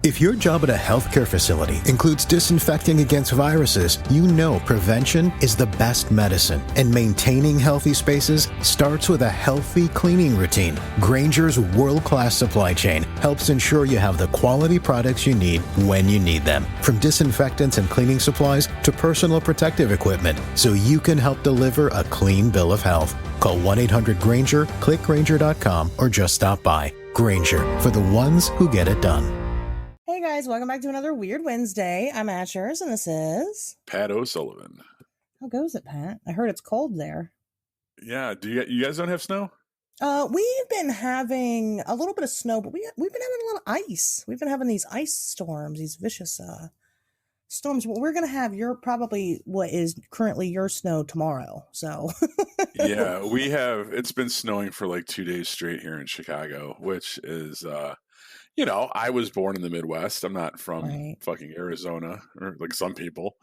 If your job at a healthcare facility includes disinfecting against viruses, you know prevention is the best medicine, and maintaining healthy spaces starts with a healthy cleaning routine. Grainger's world-class supply chain helps ensure you have the quality products you need when you need them, from disinfectants and cleaning supplies to personal protective equipment, so you can help deliver a clean bill of health. Call 1-800-GRAINGER, click Grainger.com, or just stop by. Grainger, for the ones who get it done. Hey guys, welcome back to another Weird Wednesday. I'm Ashers, and this is Pat O'Sullivan. How goes it, Pat? I heard it's cold there. Yeah, you guys don't have snow? We've been having a little bit of snow, but we've been having a lot of ice. We've been having these ice storms, these vicious storms. Well, we're gonna have what is currently your snow tomorrow. So Yeah, it's been snowing for like 2 days straight here in Chicago, which is I was born in the Midwest. I'm not from fucking Arizona or like some people.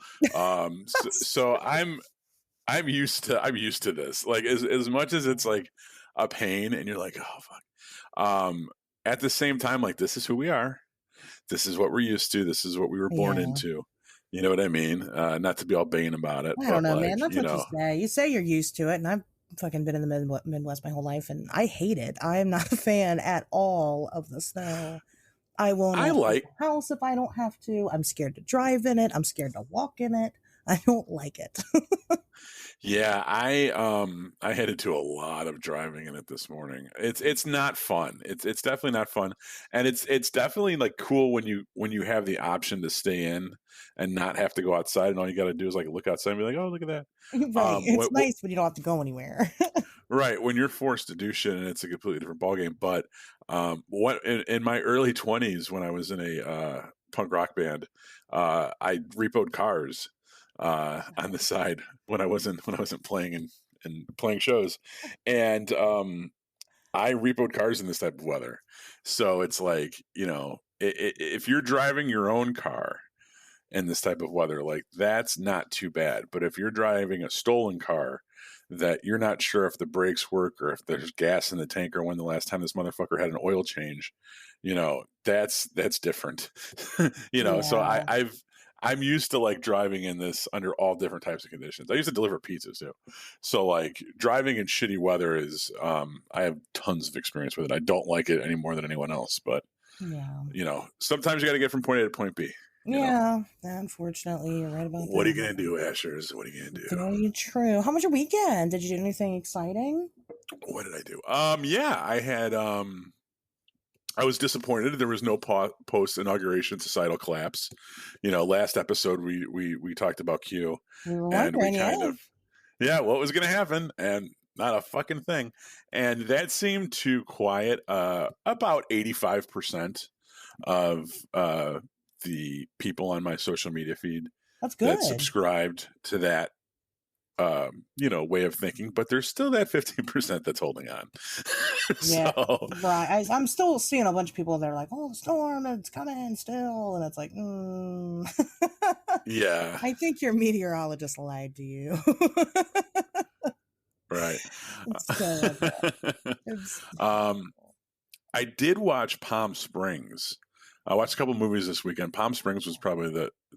So I'm used to this. Like as much as it's like a pain and you're like, oh fuck. At the same time, like, this is who we are. This is what we're used to. This is what we were born into. You know what I mean? Not to be all vain about it. I don't know, man. That's what you say. You say you're used to it, and I've fucking been in the Midwest my whole life, and I hate it. I am not a fan at all of the snow. I will not leave the house if I don't have to. I'm scared to drive in it. I'm scared to walk in it. I don't like it. Yeah, I had to do a lot of driving in it this morning. It's not fun. It's definitely not fun, and it's definitely like cool when you have the option to stay in and not have to go outside, and all you got to do is like look outside and be like, oh, look at that. Right. It's nice when you don't have to go anywhere. Right, when you're forced to do shit and it's a completely different ballgame. But what in my early 20s when I was in a punk rock band, I repoed cars on the side when I wasn't playing and playing shows, and I repoed cars in this type of weather. So it's like, if you're driving your own car in this type of weather, like, that's not too bad. But if you're driving a stolen car that you're not sure if the brakes work or if there's gas in the tank or when the last time this motherfucker had an oil change, that's different. So I'm used to like driving in this under all different types of conditions. I used to deliver pizzas too. So like driving in shitty weather is, I have tons of experience with it. I don't like it any more than anyone else, but sometimes you got to get from point A to point B. Yeah, unfortunately, you're right about that. What are you going to do, Ashers? What are you going to do? Very true. How was your weekend? Did you do anything exciting? What did I do? Yeah, I had, I was disappointed there was no post inauguration societal collapse. Last episode we talked about Q, and we kind of what was going to happen, and not a fucking thing. And that seemed to quiet about 85% of the people on my social media feed. That's good. That subscribed to that way of thinking, but there's still that 15% that's holding on. Yeah, right. I'm still seeing a bunch of people that are like, oh, the storm, it's coming still, and it's like, yeah. I think your meteorologist lied to you. Right. It's I did watch Palm Springs. I watched a couple movies this weekend. Palm Springs was probably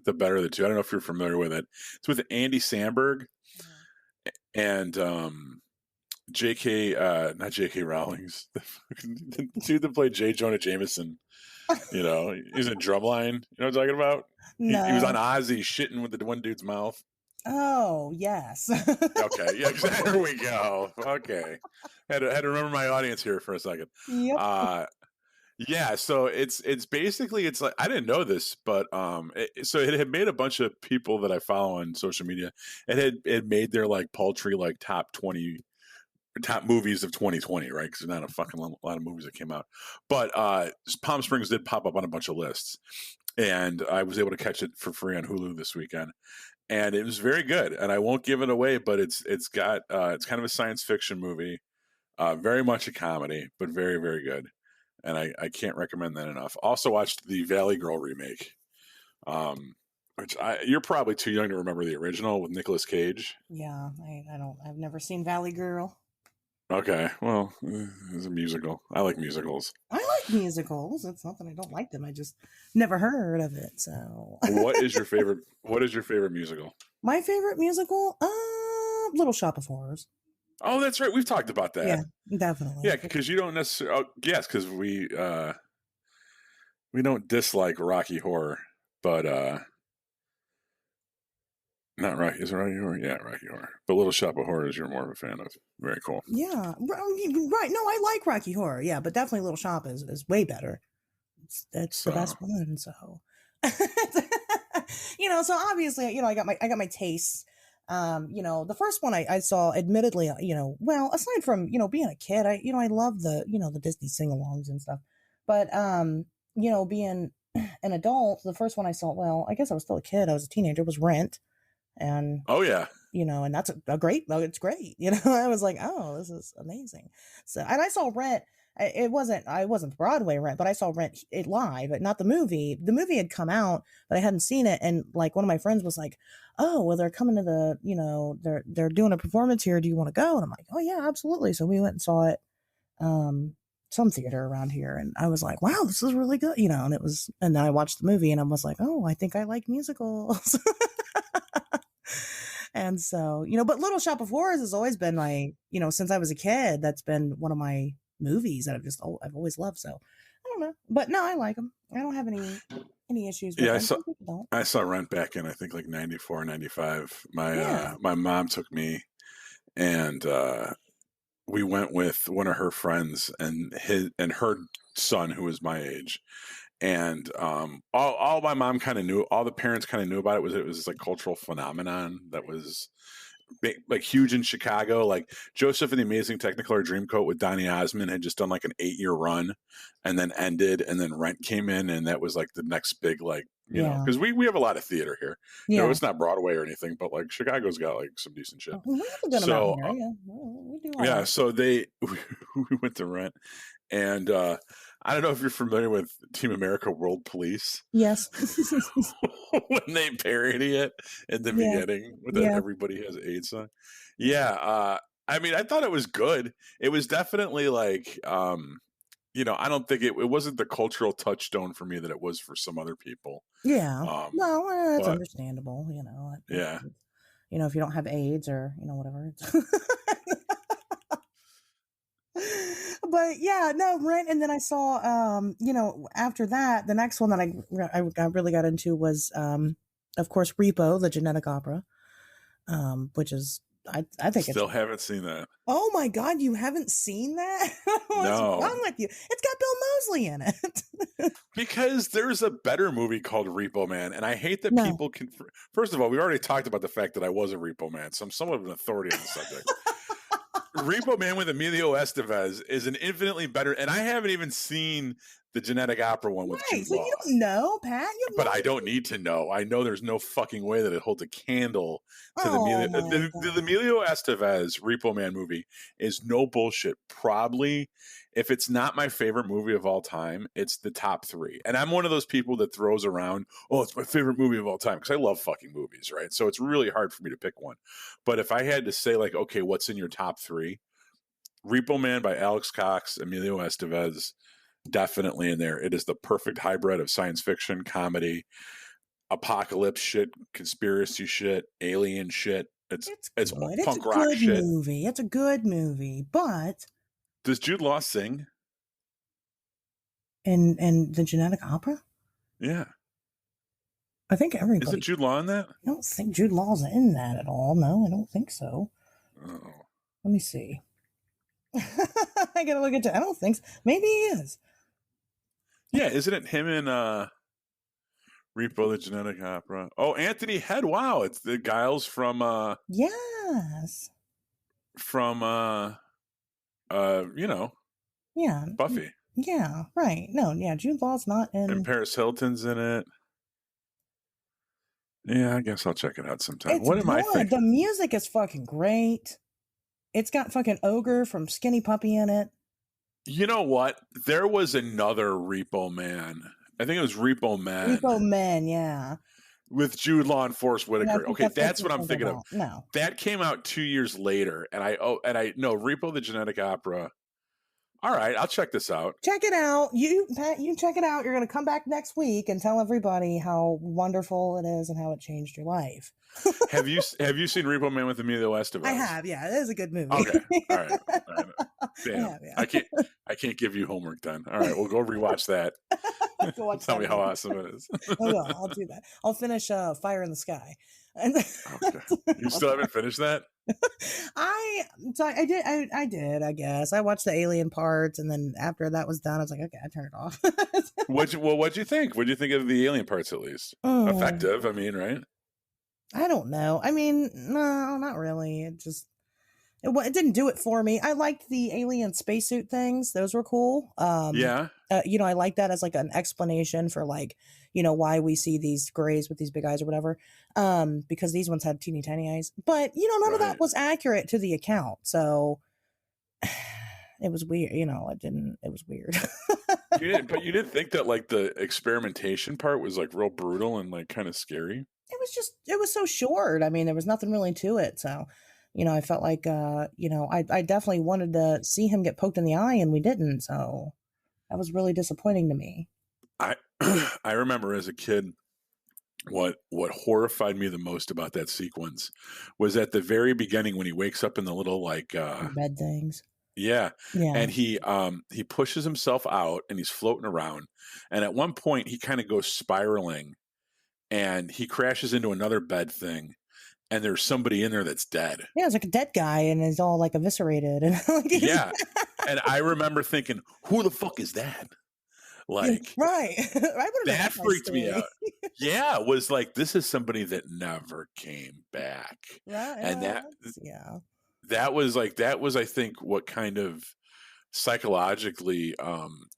the better of the two. I don't know if you're familiar with it. It's with Andy Samberg and not J.K. Rowling's, the dude that played J. Jonah Jameson. He's in Drumline. You know what I'm talking about? No. He was on Ozzy shitting with the one dude's mouth. Oh, yes. Okay, yeah, there we go. Okay. Had to remember my audience here for a second. Yep. Yeah, so it's basically, it's like, I didn't know this, but so it had made a bunch of people that I follow on social media. It made their like paltry like top movies of 2020, right? Because there's not a fucking lot of movies that came out, but Palm Springs did pop up on a bunch of lists, and I was able to catch it for free on Hulu this weekend, and it was very good. And I won't give it away, but it's kind of a science fiction movie, very much a comedy, but very, very good. And I can't recommend that enough. Also watched the Valley Girl remake, which you're probably too young to remember the original with Nicolas Cage. Yeah, I've never seen Valley Girl. Okay, well, it's a musical. I like musicals. I like musicals. It's not that I don't like them. I just never heard of it. So, What is your favorite? What is your favorite musical? my favorite musical, Little Shop of Horrors. Oh, that's right. We've talked about that. Yeah, definitely. Yeah, because you don't necessarily. Oh, yes, because we don't dislike Rocky Horror, but not Rocky. Is it Rocky Horror? Yeah, Rocky Horror. But Little Shop of Horrors, you're more of a fan of. Very cool. Yeah, right. No, I like Rocky Horror. Yeah, but definitely Little Shop is way better. That's the best one. So, so obviously, I got my tastes. The first one I saw, admittedly, well, aside from being a kid, I love the Disney sing-alongs and stuff, but being an adult, the first one I saw, well, I guess I was still a kid. I was a teenager. Was Rent, and oh yeah, and that's a great. It's great. I was like, oh, this is amazing. So, and I saw Rent. I wasn't Broadway Rent, but I saw Rent it live, but not the movie. The movie had come out, but I hadn't seen it. And like one of my friends was like, "Oh, well, they're coming to they're doing a performance here. Do you want to go?" And I'm like, "Oh yeah, absolutely." So we went and saw it, some theater around here, and I was like, "Wow, this is really good," And it was, and then I watched the movie, and I was like, "Oh, I think I like musicals." And so, but Little Shop of Horrors has always been my, since I was a kid, that's been one of my movies that I've always loved. So I don't know, but no, I like them. I don't have any issues with them. I saw Rent back in, I think, like 94, 95. Yeah. My mom took me, and we went with one of her friends and her son, who was my age. And all my mom kind of knew, all the parents kind of knew about it was like cultural phenomenon that was big, like huge in Chicago. Like Joseph and the Amazing Technicolor Dreamcoat with Donny Osmond had just done like an 8-year run and then ended, and then Rent came in, and that was like the next big, like, you know, because we have a lot of theater here. Yeah. It's not Broadway or anything, but like Chicago's got like some decent shit. We have a good amount here. Yeah, we do. Yeah, so we went to Rent, and I don't know if you're familiar with Team America World Police. Yes. When they parody it in the beginning with that Everybody Has AIDS song. Yeah. I mean, I thought it was good. It was definitely like, I don't think it wasn't the cultural touchstone for me that it was for some other people. Yeah. Well, that's understandable, Yeah. If you don't have AIDS or, whatever. But yeah, no, Rent. And then I saw, after that, the next one that I really got into was, of course, Repo, the Genetic Opera, which is, I think still haven't seen that. Oh my God, you haven't seen that? What's wrong with you? It's got Bill Moseley in it. Because there's a better movie called Repo Man, and I hate that people can. First of all, we already talked about the fact that I was a Repo Man, so I'm somewhat of an authority on the subject. Repo Man with Emilio Estevez is an infinitely better, and I haven't even seen the Genetic Opera one with Jude Law. So you don't know, Pat? But I don't need to know. I know there's no fucking way that it holds a candle to the Emilio Estevez Repo Man movie is no bullshit. Probably, if it's not my favorite movie of all time, it's the top 3. And I'm one of those people that throws around, oh, it's my favorite movie of all time, because I love fucking movies, right? So it's really hard for me to pick one. But if I had to say, like, okay, what's in your top 3? Repo Man by Alex Cox, Emilio Estevez, definitely in there. It is the perfect hybrid of science fiction, comedy, apocalypse shit, conspiracy shit, alien shit. It's punk rock shit. It's a good movie. It's a good movie. But does Jude Law sing? In the Genetic Opera? Yeah. I think everybody. Isn't Jude Law in that? I don't think Jude Law's in that at all. No, I don't think so. Oh. Let me see. I gotta look into. I don't think so. Maybe he is. Yeah, isn't it him in Repo the Genetic Opera? Oh, Anthony Head. Wow, it's the Giles from yes. From yeah, Buffy. Yeah, right. No, yeah, Jude Law's not in. And Paris Hilton's in it. Yeah, I guess I'll check it out sometime. What am I thinking? The music is fucking great. It's got fucking Ogre from Skinny Puppy in it. You know what? There was another Repo Man. I think it was Repo Man. Repo Man, yeah. with Jude Law and Forrest Whitaker. Okay, that's what I'm thinking of. No, that came out 2 years later, and I know Repo the Genetic Opera. All right, I'll check this out. Check it out. Pat, you check it out. You're going to come back next week and tell everybody how wonderful it is and how it changed your life. Have you seen Repo Man with Emilio Estevez? I have. Yeah, it is a good movie. Okay, all right. Damn, I can't give you homework then. All right, we'll go rewatch that. Tell me how awesome it is. I'll do that. I'll finish Fire in the Sky. Okay. You still haven't finished that? I did, I guess. I watched the alien parts, and then after that was done, I was like, okay, I turned it off. What'd you think? What'd you think of the alien parts, at least? Effective, I mean, right? I don't know. I mean, no, not really. It didn't do it for me. I liked the alien spacesuit things. Those were cool. Yeah. I like that as like an explanation for like, why we see these grays with these big eyes or whatever. Because these ones had teeny tiny eyes. But, none of that was accurate to the account. So it was weird. It was weird. But you didn't think that like the experimentation part was like real brutal and like kind of scary? It was so short. I mean, there was nothing really to it. So, I felt like, I definitely wanted to see him get poked in the eye, and we didn't. So that was really disappointing to me. I remember as a kid, what horrified me the most about that sequence was at the very beginning when he wakes up in the little like bed things. Yeah. And he pushes himself out and he's floating around. And at one point he kind of goes spiraling and he crashes into another bed thing. And there's somebody in there that's dead. Yeah, it's like a dead guy, and he's all like eviscerated. And yeah, and I remember thinking, "Who the fuck is that?" Like, right? That freaked me out. Yeah, it was like this is somebody that never came back, right? And that was I think what kind of psychologically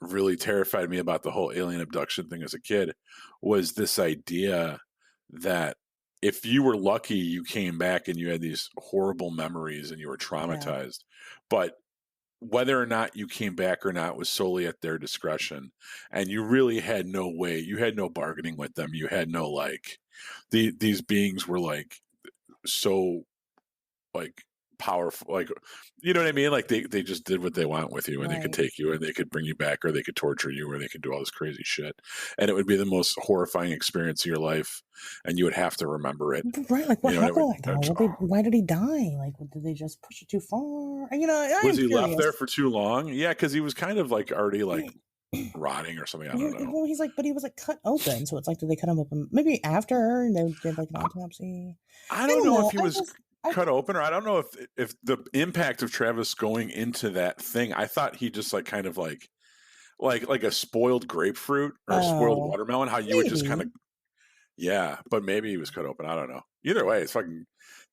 really terrified me about the whole alien abduction thing as a kid was this idea that if you were lucky, you came back and you had these horrible memories and you were traumatized. But whether or not you came back or not was solely at their discretion. And you really had no way. You had no bargaining with them. You had no like these beings were like so like powerful, like, you know what I mean? Like they just did what they want with you, and they could take you and they could bring you back, or they could torture you, or they could do all this crazy shit. And it would be the most horrifying experience of your life, and you would have to remember it. Right. Like what happened? Why did he die? Like, did they just push it too far? Was he left there for too long? Yeah, because he was kind of like already like rotting or something. I don't know. Well, he was like cut open. So it's like, did they cut him open maybe after they did like an autopsy? I don't know if he was cut open, or I don't know if the impact of Travis going into that thing, I thought he just like kind of like a spoiled grapefruit or a spoiled watermelon, how you would just kind of, but maybe he was cut open. I don't know. Either way, it's fucking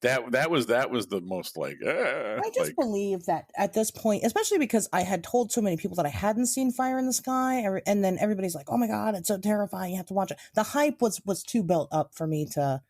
that was the most like I just believe that at this point, especially because I had told so many people that I hadn't seen Fire in the Sky, and then everybody's like, oh my god, it's so terrifying, you have to watch it. The hype was too built up for me to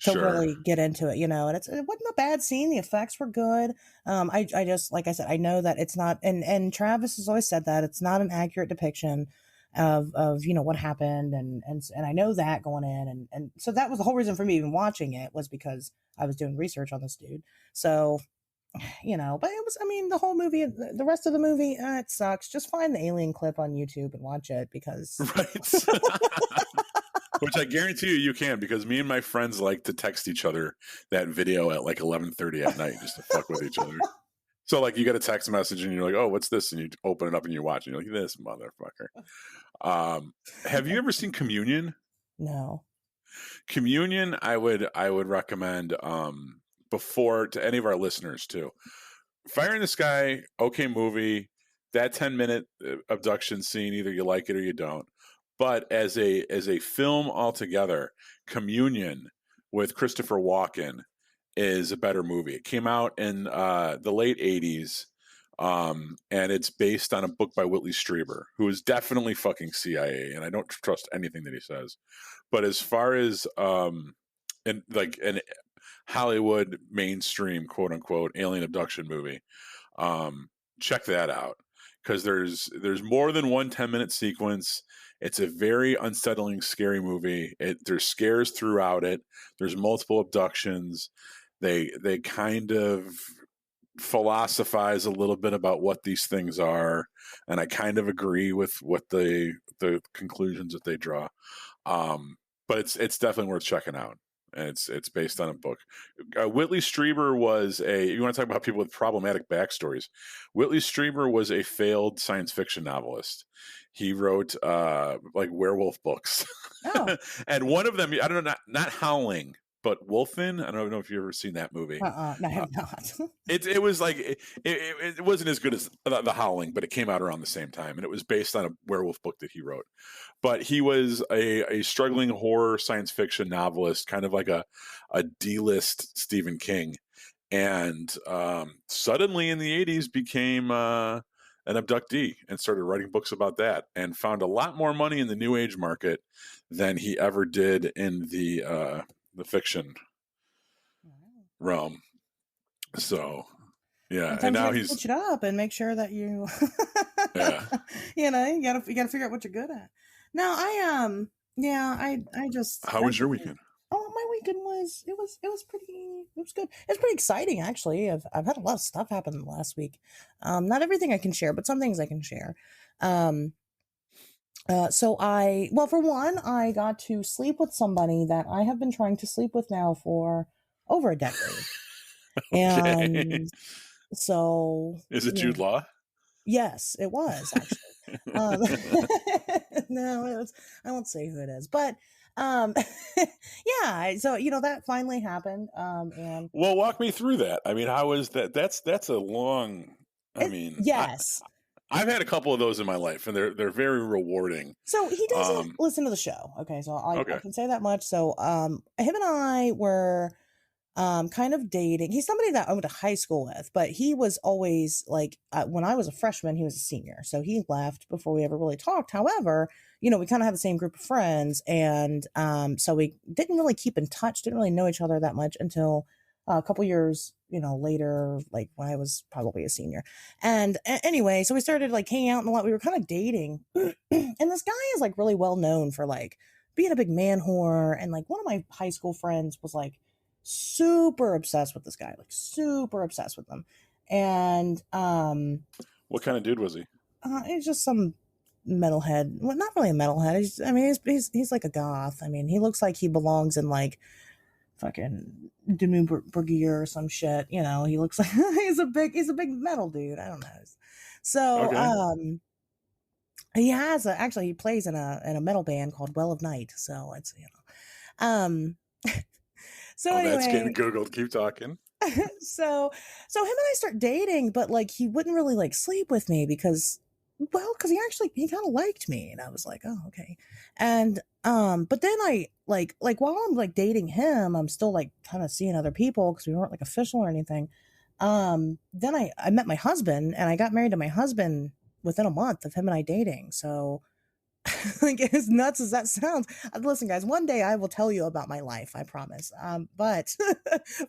really get into it, and it wasn't a bad scene. The effects were good. I just, like I said, I know that it's not, and Travis has always said that it's not an accurate depiction of what happened, and I know that going in, and so that was the whole reason for me even watching it, was because I was doing research on this dude. So, but it was, the whole movie, the rest of the movie, it sucks. Just find the alien clip on YouTube and watch it, because right. Which I guarantee you can, because me and my friends like to text each other that video at like 11:30 at night just to fuck with each other. So like you get a text message and you're like, oh, what's this? And you open it up and you watch and you're like, this motherfucker. Have you ever seen Communion? No. Communion, I would recommend before to any of our listeners too. Fire in the Sky, okay movie. That 10-minute abduction scene, either you like it or you don't. But as a film altogether, Communion with Christopher Walken is a better movie. It came out in the late 80s, and it's based on a book by Whitley Strieber, who is definitely fucking CIA, and I don't trust anything that he says. But as far as an Hollywood mainstream, quote unquote, alien abduction movie, check that out, because there's more than one 10-minute sequence. It's a very unsettling, scary movie. There's scares throughout it. There's multiple abductions. They kind of philosophize a little bit about what these things are, and I kind of agree with what the conclusions that they draw. But it's definitely worth checking out. And it's based on a book. Whitley Strieber was you want to talk about people with problematic backstories. Whitley Strieber was a failed science fiction novelist. He wrote like werewolf books. Oh. And one of them, I don't know, not Howling, but Wolfen. I don't know if you've ever seen that movie. No, I have not. It was like it wasn't as good as the Howling, but it came out around the same time, and it was based on a werewolf book that he wrote. But he was a struggling horror science fiction novelist, kind of like a D-list Stephen King, and suddenly in the 80s became an abductee and started writing books about that, and found a lot more money in the New Age market than he ever did in the fiction realm. So yeah, Sometimes and now you have to he's switch it up and make sure that you yeah. you gotta figure out what you're good at. No, I just How was your weekend? Oh, my weekend was it was good. It's pretty exciting actually. I've had a lot of stuff happen last week. Not everything I can share, but some things I can share. So for one, I got to sleep with somebody that I have been trying to sleep with now for over a decade. Okay. And so Is it Jude Law? Yes, it was actually. No, it was, I won't say who it is, but yeah, so that finally happened. And well, walk me through that. I mean, how is that? That's a long. I mean, yes. I've had a couple of those in my life, and they're very rewarding. So he doesn't listen to the show. Okay, so I can say that much. So him and I were kind of dating. He's somebody that I went to high school with, but he was always like, when I was a freshman, he was a senior. So he left before we ever really talked. However, we kind of had the same group of friends. And so we didn't really keep in touch, didn't really know each other that much until a couple years, later, like when I was probably a senior. And anyway, so we started like hanging out a lot. We were kind of dating. And this guy is like really well known for like being a big man whore. And like one of my high school friends was like, super obsessed with this guy, like super obsessed with him. And what kind of dude was he? He's just some metalhead. Well, not really a metalhead. He's like a goth. I mean, he looks like he belongs in like fucking Demu Borgir or some shit. He looks like he's a big metal dude. I don't know. So he plays in a metal band called Well of Night. So it's So anyway, that's getting Googled. Keep talking. so him and I start dating, but like he wouldn't really like sleep with me because he kind of liked me, and I was like, oh, okay. And but then I like while I'm like dating him, I'm still like kind of seeing other people because we weren't like official or anything. Then I met my husband, and I got married to my husband within a month of him and I dating. So like as nuts as that sounds, listen guys, one day I will tell you about my life, I promise. But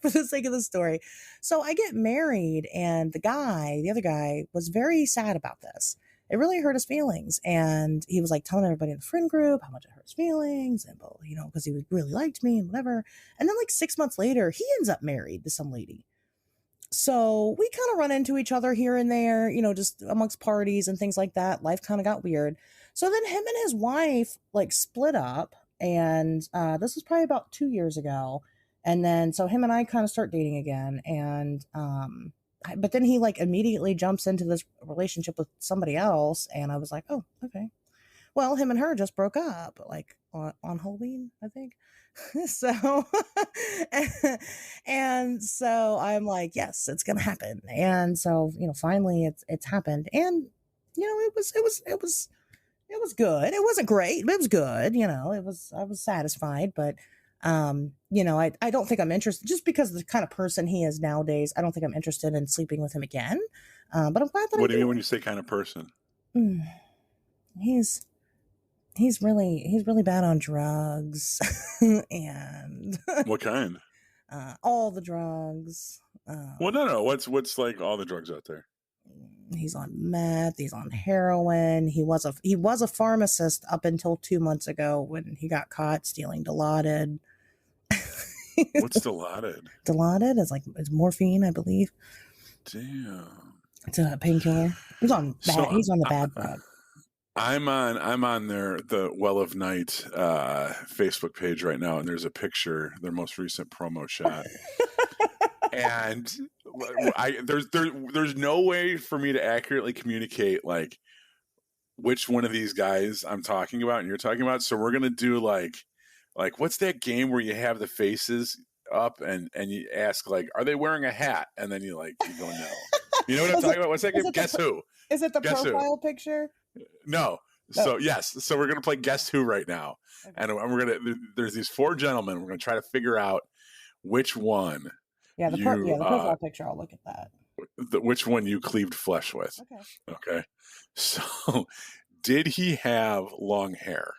for the sake of the story, so I get married, and the other guy was very sad about this. It really hurt his feelings, and he was like telling everybody in the friend group how much it hurt his feelings, and because he really liked me and whatever. And then like 6 months later, he ends up married to some lady. So we kind of run into each other here and there, just amongst parties and things like that. Life kind of got weird. So then him and his wife like split up, and this was probably about 2 years ago. And then so him and I kind of start dating again, and but then he like immediately jumps into this relationship with somebody else, and I was like, oh, okay. Well, him and her just broke up like on Halloween, I think. So and so I'm like, yes, it's gonna happen. And so finally it's happened, and it was good. It wasn't great, but it was good. I was satisfied, but I don't think I'm interested, just because of the kind of person he is nowadays. I don't think I'm interested in sleeping with him again. But I'm glad that what do you mean when you say kind of person? He's really bad on drugs. And what kind? All the drugs. Well, no. What's like all the drugs out there? He's on meth. He's on heroin. He was a pharmacist up until 2 months ago when he got caught stealing Dilaudid. What's Dilaudid? Dilaudid is it's morphine, I believe. Damn. It's a painkiller. He's on the bad drug. I'm on the Well of Night Facebook page right now, and there's a picture, their most recent promo shot. And there's no way for me to accurately communicate like which one of these guys I'm talking about and you're talking about. So we're gonna do like what's that game where you have the faces up and you ask like, are they wearing a hat? And then you go, no. You know what I'm talking about? What's that game? Guess Who? Is it the profile picture? No. So yes. So we're gonna play Guess Who right now, okay. And there's these 4 gentlemen. We're gonna try to figure out which one. Yeah, the profile picture. I'll look at that. Which one you cleaved flesh with? Okay. So, did he have long hair?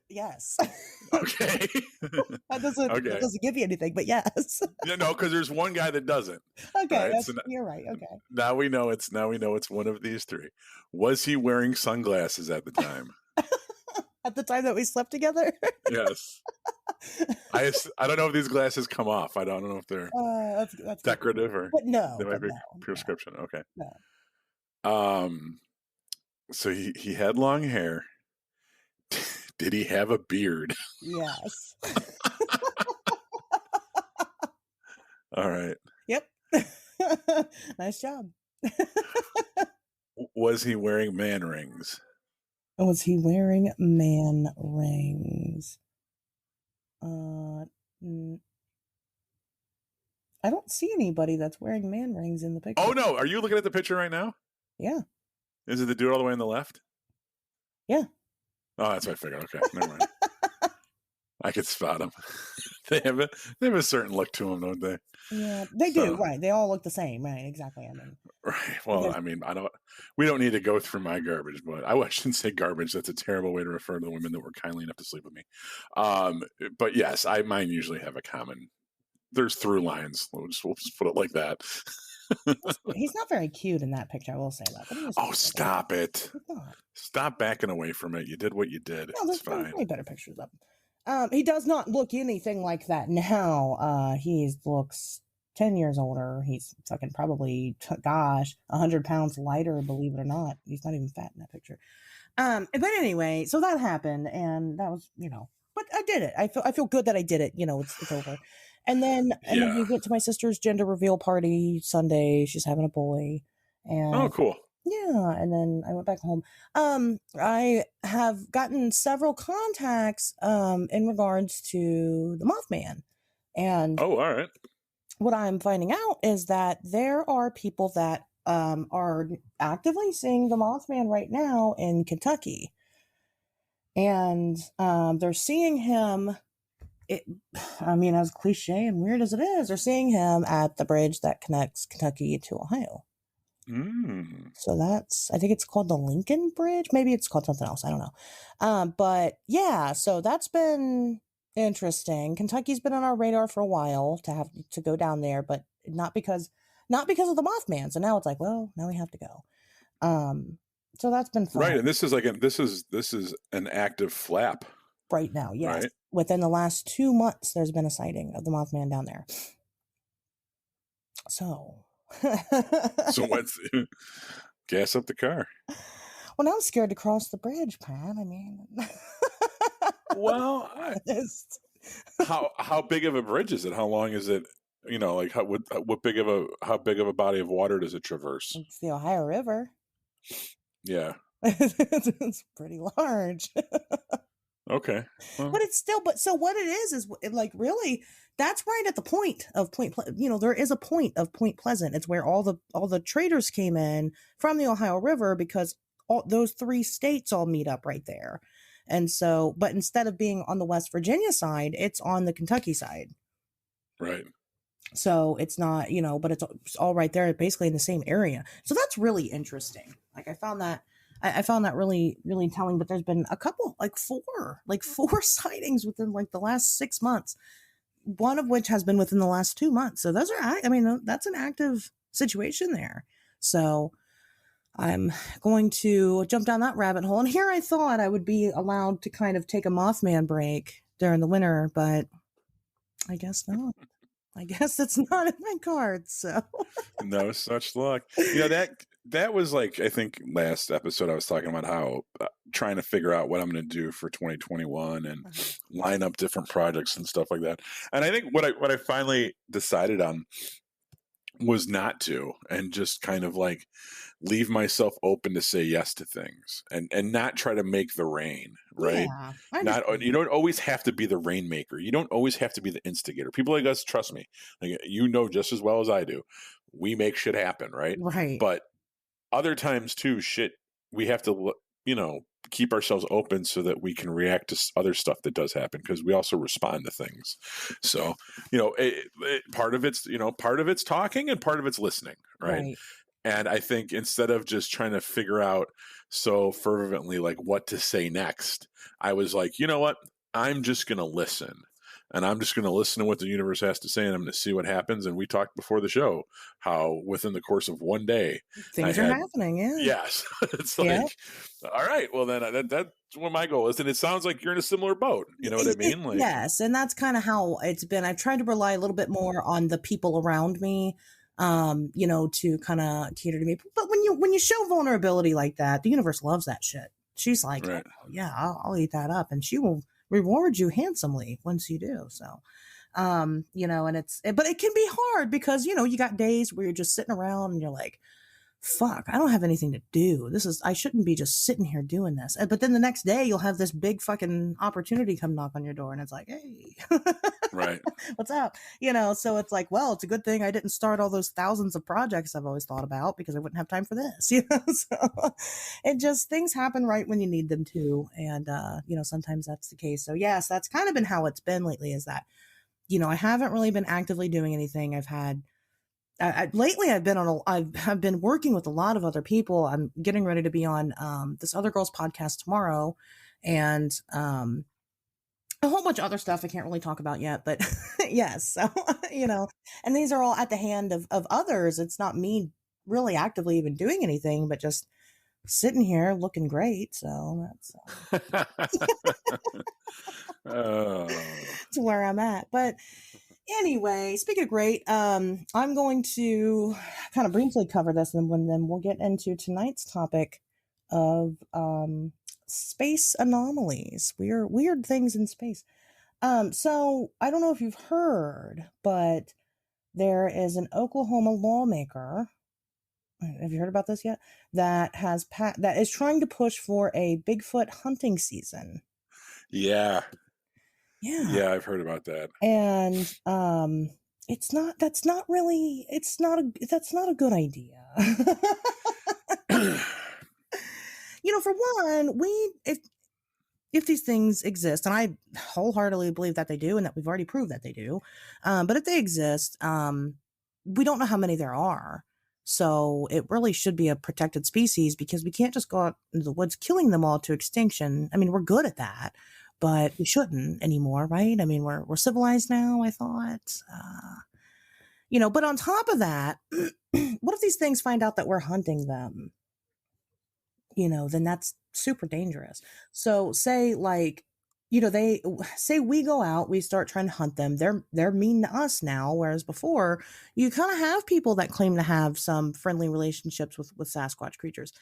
Yes. Okay. That doesn't give you anything, but yes. No, because there's one guy that doesn't. Okay, right? You're right. Okay. Now we know it's one of these 3. Was he wearing sunglasses at the time? At the time that we slept together? Yes. I don't know if these glasses come off. I don't know if they're that's decorative or but no, they might be prescription. No. Okay. No. So he had long hair. Did he have a beard? Yes. All right. Yep. Nice job. Was he wearing man rings? Was he wearing man rings? I don't see anybody that's wearing man rings in the picture. Oh no, are you looking at the picture right now? Yeah. Is it the dude all the way on the left? Yeah. Oh, that's what I figured. Okay, never mind. I could spot them. They have a certain look to them, don't they? Yeah, they do. Right, they all look the same. Right, exactly. I mean, right. Well, I mean, we don't need to go through my garbage, but I shouldn't say garbage. That's a terrible way to refer to the women that were kindly enough to sleep with me. But yes, mine usually have a common. There's through lines. We'll just put it like that. He's not very cute in that picture. I will say that. But stop it! Stop backing away from it. You did what you did. No, there's way better pictures of him. He does not look anything like that now. He looks 10 years older. He's fucking probably, 100 pounds lighter, believe it or not. He's not even fat in that picture. But anyway, so that happened, and that was, but I did it. I feel good that I did it. It's over. And then we went to my sister's gender reveal party Sunday. She's having a boy. And oh, cool. Yeah, and then I went back home. I have gotten several contacts in regards to the Mothman. And oh, all right. What I'm finding out is that there are people that are actively seeing the Mothman right now in Kentucky. And they're seeing him, as cliche and weird as it is, they're seeing him at the bridge that connects Kentucky to Ohio. So I think it's called the Lincoln Bridge. Maybe it's called something else. I don't know. But yeah, so that's been interesting. Kentucky's been on our radar for a while to have to go down there, but not because of the Mothman. So now it's like, well, now we have to go. So that's been fun. Right. And this is this is an active flap. Right now, yes. Right? Within the last 2 months, there's been a sighting of the Mothman down there. So what's gas up the car? Well, now I'm scared to cross the bridge, Pat. I mean, well, how big of a bridge is it? How long is it? How big of a body of water does it traverse? It's the Ohio River. Yeah, it's pretty large. Okay, well. But it's still. But so what it is really. That's right at the point of there is a point of Point Pleasant. It's where all the traders came in from the Ohio River because all those 3 states all meet up right there. And so, but instead of being on the West Virginia side, it's on the Kentucky side. Right. So it's not, but it's all right there, basically in the same area. So that's really interesting. Like I found that really, really telling, but there's been a couple, four sightings within the last 6 months. One of which has been within the last 2 months. So those are, that's an active situation there. So I'm going to jump down that rabbit hole. And here I thought I would be allowed to kind of take a Mothman break during the winter, but I guess not. I guess it's not in my cards. So no such luck. That was like, I think last episode I was talking about how trying to figure out what I'm going to do for 2021 and line up different projects and stuff like that. And I think what I finally decided on was not to, and just kind of like leave myself open to say yes to things and not try to make the rain, right? You don't always have to be the rainmaker. You don't always have to be the instigator. People like us, trust me, like, just as well as I do, we make shit happen, right? Right. But other times too, we have to, keep ourselves open so that we can react to other stuff that does happen, because we also respond to things. So, part of it's talking and part of it's listening, right? And I think instead of just trying to figure out so fervently like what to say next, I was like, you know what? I'm just going to listen. And I'm just going to listen to what the universe has to say, and I'm going to see what happens. And we talked before the show how within the course of one day, things are happening. Yeah. Yes. It's like, all right, well then that's what my goal is. And it sounds like you're in a similar boat. You know what I mean? Like, yes. And that's kind of how it's been. I've tried to rely a little bit more on the people around me, to kind of cater to me. But when you show vulnerability like that, the universe loves that shit. She's like, right. Oh, yeah, I'll eat that up. And she will reward you handsomely once you do. So, and but it can be hard because, you got days where you're just sitting around and you're like, fuck, I don't have anything to do. I shouldn't be just sitting here doing this. But then the next day you'll have this big fucking opportunity come knock on your door and it's like, hey, right. What's up? So it's like, well, it's a good thing I didn't start all those thousands of projects I've always thought about because I wouldn't have time for this, so it just, things happen right when you need them to. And, sometimes that's the case. So yes, that's kind of been how it's been lately, is that, I haven't really been actively doing anything. I've had, lately I've been working with a lot of other people. I'm getting ready to be on this other girl's podcast tomorrow, and a whole bunch of other stuff I can't really talk about yet, but yes. So, and these are all at the hand of others. It's not me really actively even doing anything, but just sitting here looking great. So that's that's where I'm at. But anyway, speaking of great, I'm going to kind of briefly cover this, and then we'll get into tonight's topic of space anomalies, weird things in space. So I don't know if you've heard, but there is an Oklahoma lawmaker. Have you heard about this yet? That is trying to push for a Bigfoot hunting season. Yeah, I've heard about that. And that's not a good idea. For one, if these things exist, and I wholeheartedly believe that they do, and that we've already proved that they do, but if they exist, we don't know how many there are. So it really should be a protected species, because we can't just go out into the woods killing them all to extinction. I mean, we're good at that, but we shouldn't anymore, right? I mean, we're civilized now, I thought. But on top of that, what if these things find out that we're hunting them? Then that's super dangerous. So say they say we go out, we start trying to hunt them. They're mean to us now. Whereas before, you kind of have people that claim to have some friendly relationships with Sasquatch creatures.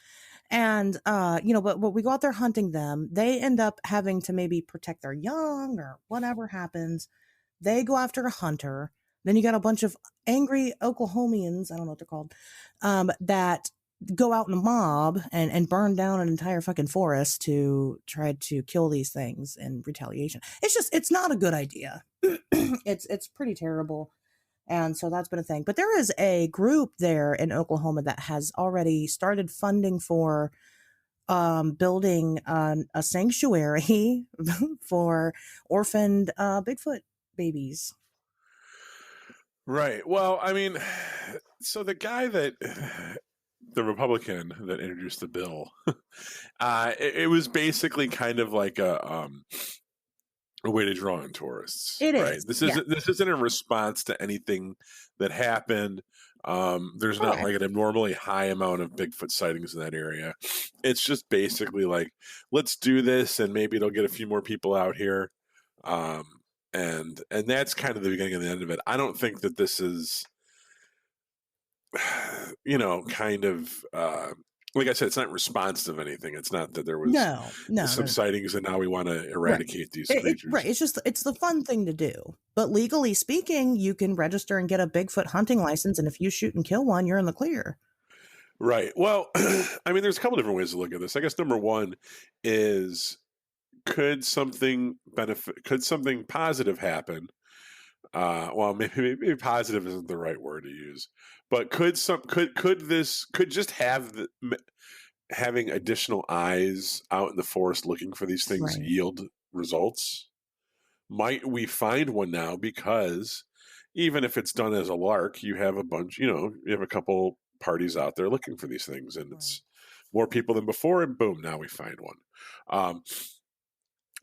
And, but we go out there hunting them. They end up having to maybe protect their young or whatever happens. They go after a hunter. Then you got a bunch of angry Oklahomians, I don't know what they're called, that go out in a mob and burn down an entire fucking forest to try to kill these things in retaliation. It's not a good idea. It's pretty terrible. And so that's been a thing. But there is a group there in Oklahoma that has already started funding for building a sanctuary for orphaned Bigfoot babies. Right. Well, I mean, so the guy the Republican that introduced the bill, it was basically kind of like a way to draw in tourists. It right? is. This isn't a response to anything that happened. There's not like an abnormally high amount of Bigfoot sightings in that area. It's just basically like, let's do this, and maybe it'll get a few more people out here. And that's kind of the beginning and the end of it. I don't think that this is, kind of like I said, it's not responsive to anything. It's not that there was some sightings and now we want to eradicate these creatures. It's just, it's the fun thing to do. But legally speaking, you can register and get a Bigfoot hunting license, and if you shoot and kill one, you're in the clear. Right. Well, I mean, there's a couple different ways to look at this. I guess number one is, could something positive happen? Well, maybe positive isn't the right word to use, but could just having additional eyes out in the forest looking for these things yield results? Might we find one now? Because even if it's done as a lark, you have you have a couple parties out there looking for these things, and it's more people than before, and boom, now we find one.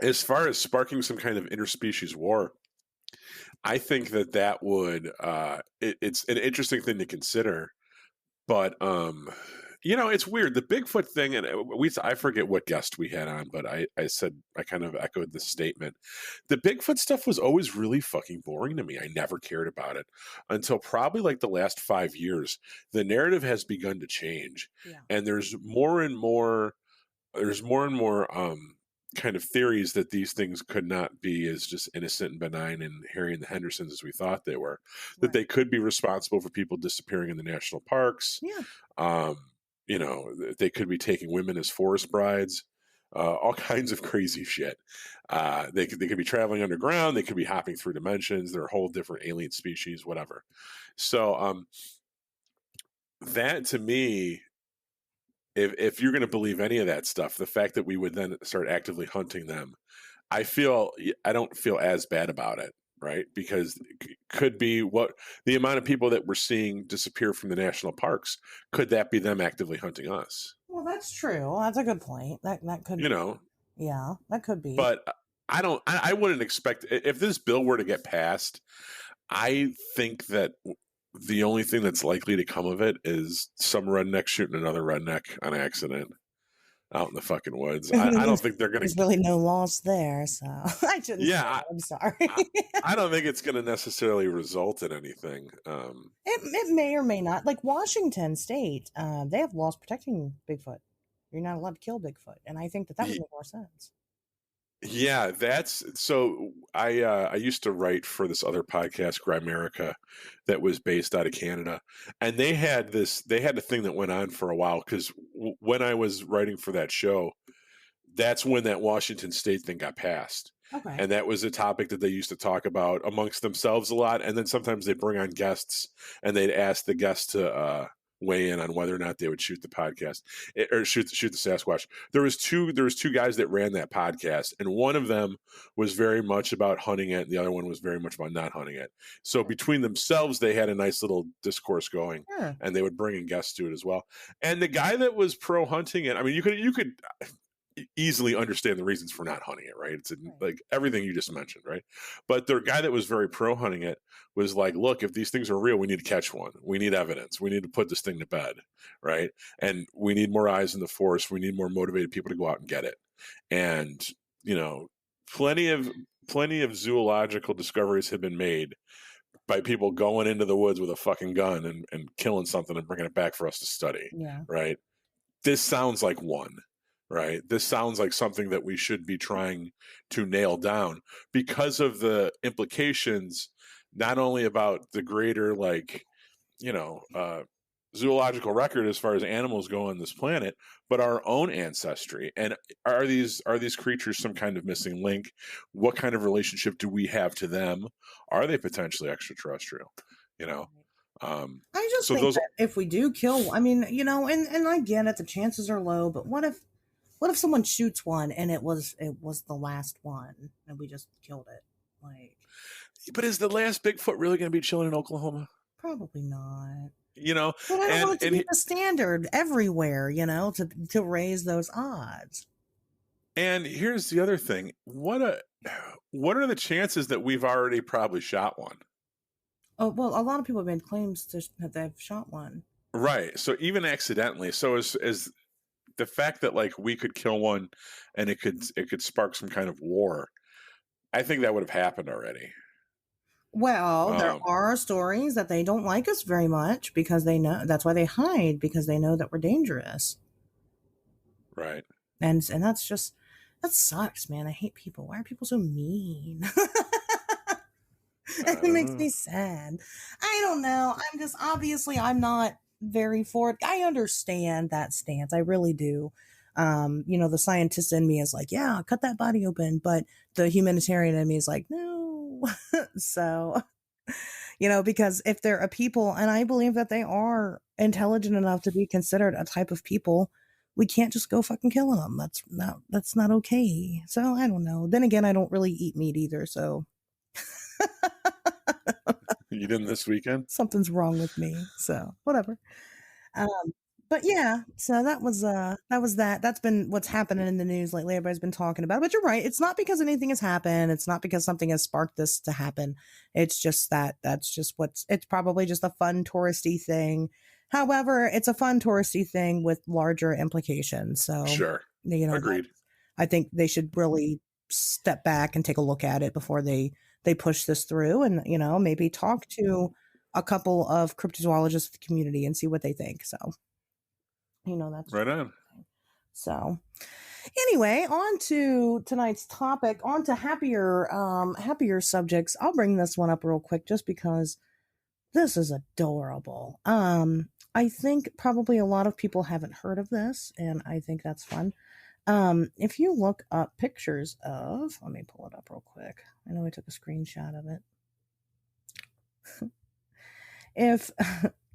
As far as sparking some kind of interspecies war, I think that would it's an interesting thing to consider, but it's weird, the Bigfoot thing, and I forget what guest we had on, but I said, I kind of echoed this statement. The Bigfoot stuff was always really fucking boring to me. I never cared about it until probably like the last 5 years. The narrative has begun to change, and there's more and more kind of theories that these things could not be as just innocent and benign and Harry and the Hendersons as we thought they were, that they could be responsible for people disappearing in the national parks. They could be taking women as forest brides, all kinds of crazy shit. They could be traveling underground. They could be hopping through dimensions. They're a whole different alien species, whatever. So that to me, if you're going to believe any of that stuff, the fact that we would then start actively hunting them, I don't feel as bad about it, right? Because it could be what the amount of people that we're seeing disappear from the national parks, could that be them actively hunting us? Well, that's true. That's a good point. That could be. Yeah, that could be. But I wouldn't expect, if this bill were to get passed, I think that the only thing that's likely to come of it is some redneck shooting another redneck on accident out in the fucking woods. I don't think they're going to. There's really no loss there, so I shouldn't. Yeah, I'm sorry. I don't think it's going to necessarily result in anything. It may or may not. Like Washington State, they have laws protecting Bigfoot. You're not allowed to kill Bigfoot, and I think that would make more sense. Yeah, that's so. I used to write for this other podcast, Grimerica, that was based out of Canada, and they had a thing that went on for a while, because when I was writing for that show, that's when that Washington State thing got passed. Okay. And that was a topic that they used to talk about amongst themselves a lot, and then sometimes they'd bring on guests and they'd ask the guests to weigh in on whether or not they would shoot the podcast or shoot the Sasquatch. There was two guys that ran that podcast, and one of them was very much about hunting it, and the other one was very much about not hunting it. So between themselves, they had a nice little discourse going, and they would bring in guests to it as well. And the guy that was pro hunting it, I mean, you could easily understand the reasons for not hunting it, right? It's like everything you just mentioned, right? But the guy that was very pro hunting it was like, look, if these things are real, we need to catch one. We need evidence. We need to put this thing to bed, right? And we need more eyes in the forest. We need more motivated people to go out and get it. And, plenty of zoological discoveries have been made by people going into the woods with a fucking gun and killing something and bringing it back for us to study, right? This sounds like one. Right. This sounds like something that we should be trying to nail down because of the implications, not only about the greater, zoological record as far as animals go on this planet, but our own ancestry. And are these creatures some kind of missing link? What kind of relationship do we have to them? Are they potentially extraterrestrial? I just think that if we do kill, I mean, and I get it, the chances are low, but what if someone shoots one and it was the last one and we just killed it? But is the last Bigfoot really going to be chilling in Oklahoma? Probably not. But I don't want it to be the standard everywhere, to raise those odds. And here's the other thing: what are the chances that we've already probably shot one? Oh, well, a lot of people have made claims that they've shot one. Right. So even accidentally. So as the fact that like we could kill one and it could spark some kind of war, I think that would have happened already. Well, there are stories that they don't like us very much because they know that's why they hide, because they know that we're dangerous. Right. And that's just, that sucks, man. I hate people. Why are people so mean? It makes me sad. I don't know. I'm just, obviously I'm not very for it. I understand that stance. I really do. The scientist in me is like, yeah, cut that body open. But the humanitarian in me is like, no. So, because if they're a people, and I believe that they are intelligent enough to be considered a type of people, we can't just go fucking killing them. That's not okay. So I don't know. Then again, I don't really eat meat either. So you didn't this weekend? Something's wrong with me. So whatever. But yeah, so that was that. That's been what's happening in the news lately. Everybody's been talking about it. But you're right. It's not because anything has happened. It's not because something has sparked this to happen. It's just that's just it's probably just a fun touristy thing. However, it's a fun touristy thing with larger implications. So sure. Agreed. I think they should really step back and take a look at it before they push this through, and maybe talk to a couple of cryptozoologists of the community and see what they think. So that's right on. So anyway, on to tonight's topic, on to happier subjects. I'll bring this one up real quick just because this is adorable. I think probably a lot of people haven't heard of this, and I think that's fun. If you look up pictures of, let me pull it up real quick. I know I took a screenshot of it.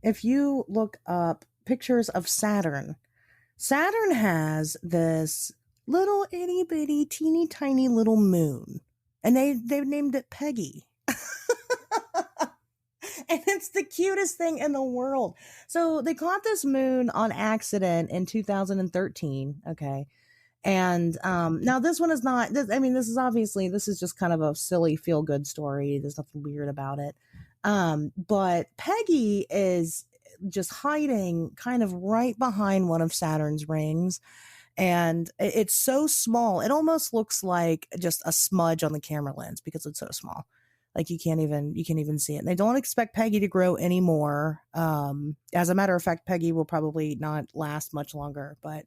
If you look up pictures of Saturn has this little itty bitty teeny tiny little moon, and they've named it Peggy. And it's the cutest thing in the world. So they caught this moon on accident in 2013. Okay. And now this one is not, this is just kind of a silly feel good story. There's nothing weird about it. But Peggy is just hiding kind of right behind one of Saturn's rings. And it's so small. It almost looks like just a smudge on the camera lens because it's so small. Like you can't even see it. And they don't expect Peggy to grow anymore. As a matter of fact, Peggy will probably not last much longer. But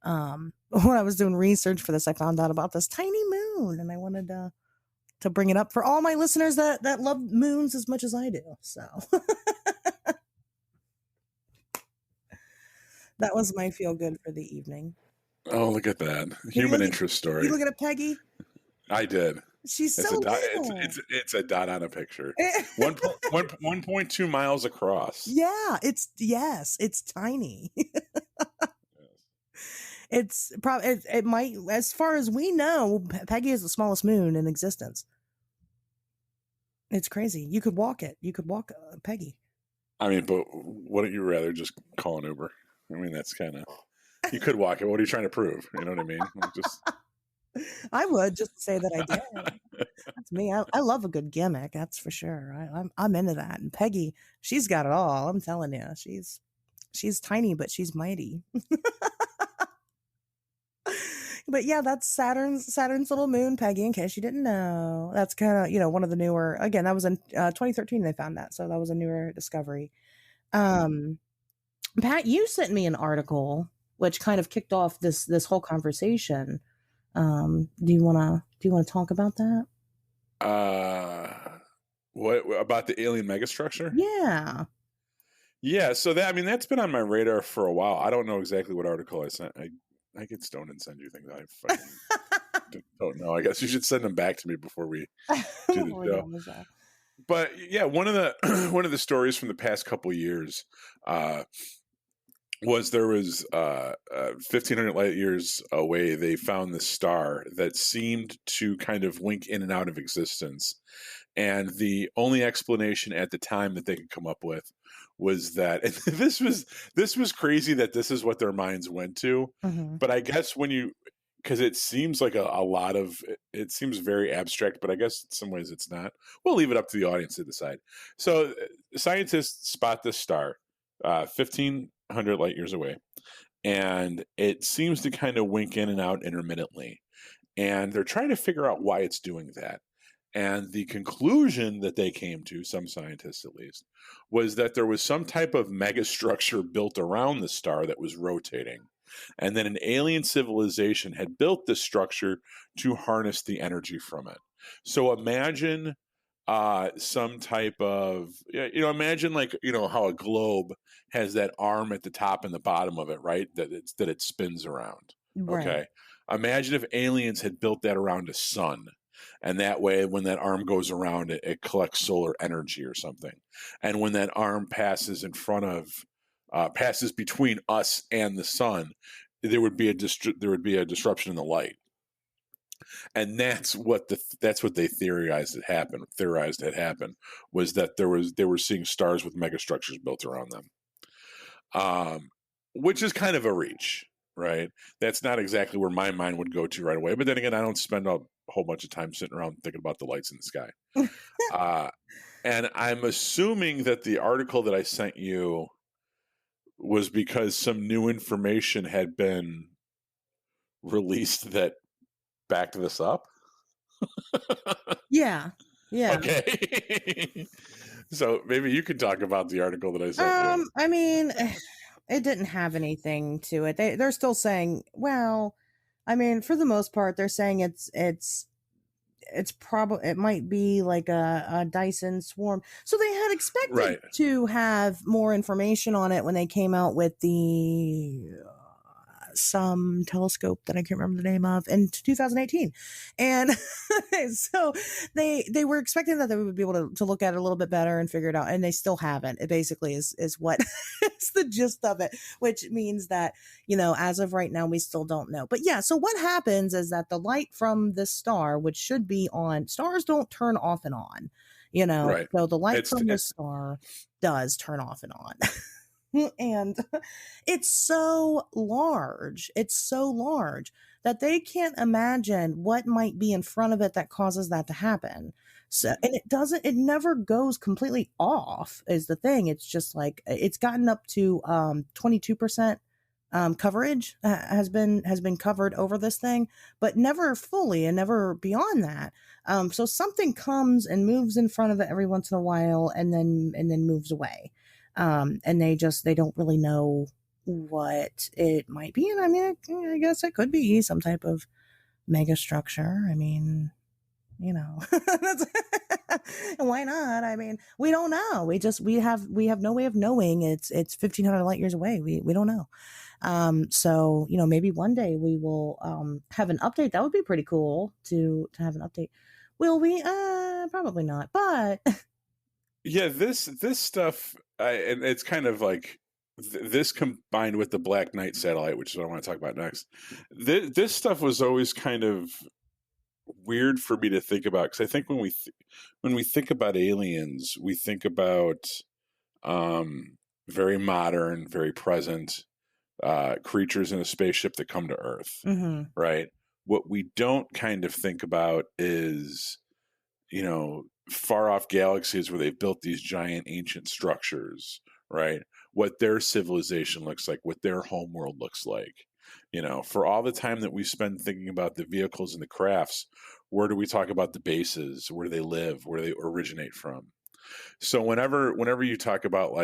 when I was doing research for this, I found out about this tiny moon, and I wanted to bring it up for all my listeners that love moons as much as I do. So that was my feel good for the evening. Oh, look at that. Human interest story. You looking at Peggy? I did. She's so little. It's a dot on a picture. 1.2 miles across. Yeah, it's tiny. It's probably, it might, as far as we know, Peggy is the smallest moon in existence. It's crazy. You could walk it. You could walk Peggy. I mean, but wouldn't you rather just call an Uber? I mean, that's kind of, you could walk it. What are you trying to prove? You know what I mean? I would just say that I did. That's me. I love a good gimmick. That's for sure. I'm into that. And Peggy, she's got it all. I'm telling you, she's tiny, but she's mighty. But yeah, that's Saturn's little moon, Peggy, in case you didn't know. That's kind of, one of the newer, again, that was in 2013 they found that. So that was a newer discovery. Pat, you sent me an article which kind of kicked off this whole conversation. Do you want to talk about that? What about the alien megastructure? Yeah. So that's been on my radar for a while. I don't know exactly what article I sent. I get stoned and send you things. I fucking don't know. I guess you should send them back to me before we do the show. But yeah, one of the stories from the past couple years was there was 1,500 light years away. They found this star that seemed to kind of wink in and out of existence, and the only explanation at the time that they could come up with was that, and this was crazy that this is what their minds went to. Mm-hmm. But I guess when you because it seems like a lot of it seems very abstract, but I guess in some ways it's not. We'll leave it up to the audience to decide. So scientists spot this star 1,500 light years away, and it seems to kind of wink in and out intermittently, and they're trying to figure out why it's doing that. And the conclusion that they came to, some scientists at least, was that there was some type of megastructure built around the star that was rotating. And then an alien civilization had built this structure to harness the energy from it. So imagine some type of, imagine like, how a globe has that arm at the top and the bottom of it, right? That it spins around. Right. Okay. Imagine if aliens had built that around a sun. And that way, when that arm goes around, it collects solar energy or something. And when that arm passes passes between us and the sun, there would be a disruption in the light. And that's what they theorized had happened was that they were seeing stars with megastructures built around them, which is kind of a reach, right? That's not exactly where my mind would go to right away. But then again, I don't spend a whole bunch of time sitting around thinking about the lights in the sky. And I'm assuming that the article that I sent you was because some new information had been released that backed this up. Yeah. Okay. So maybe you could talk about the article that I sent you. I mean, it didn't have anything to it. They're still saying, well, I mean, for the most part, they're saying it's probably, it might be like a Dyson swarm. So they had expected to have more information on it when they came out with the some telescope that I can't remember the name of in 2018. And so they were expecting that they would be able to look at it a little bit better and figure it out. And they still haven't. It basically is what it's the gist of it, which means that, as of right now, we still don't know. But yeah, so what happens is that the light from this star, which should be on, stars don't turn off and on, so the light from the star does turn off and on. And it's so large that they can't imagine what might be in front of it that causes that to happen. So, and it never goes completely off is the thing. It's just like, it's gotten up to 22% coverage has been covered over this thing, but never fully and never beyond that. So something comes and moves in front of it every once in a while and then moves away. And they don't really know what it might be. And I mean, I guess it could be some type of mega structure. I mean, why not? I mean, we don't know. We have no way of knowing. It's 1,500 light years away. We don't know. So, maybe one day we will, have an update. That would be pretty cool to have an update. Will we? Probably not, but yeah, this stuff, and it's kind of like this combined with the Black Knight satellite, which is what I want to talk about next. This stuff was always kind of weird for me to think about, because I think when we think about aliens, we think about very modern, very present creatures in a spaceship that come to Earth, right? What we don't kind of think about is, far off galaxies where they've built these giant ancient structures, right? What their civilization looks like, what their homeworld looks like. For all the time that we spend thinking about the vehicles and the crafts, where do we talk about the bases? Where do they live? Where do they originate from? So whenever you talk about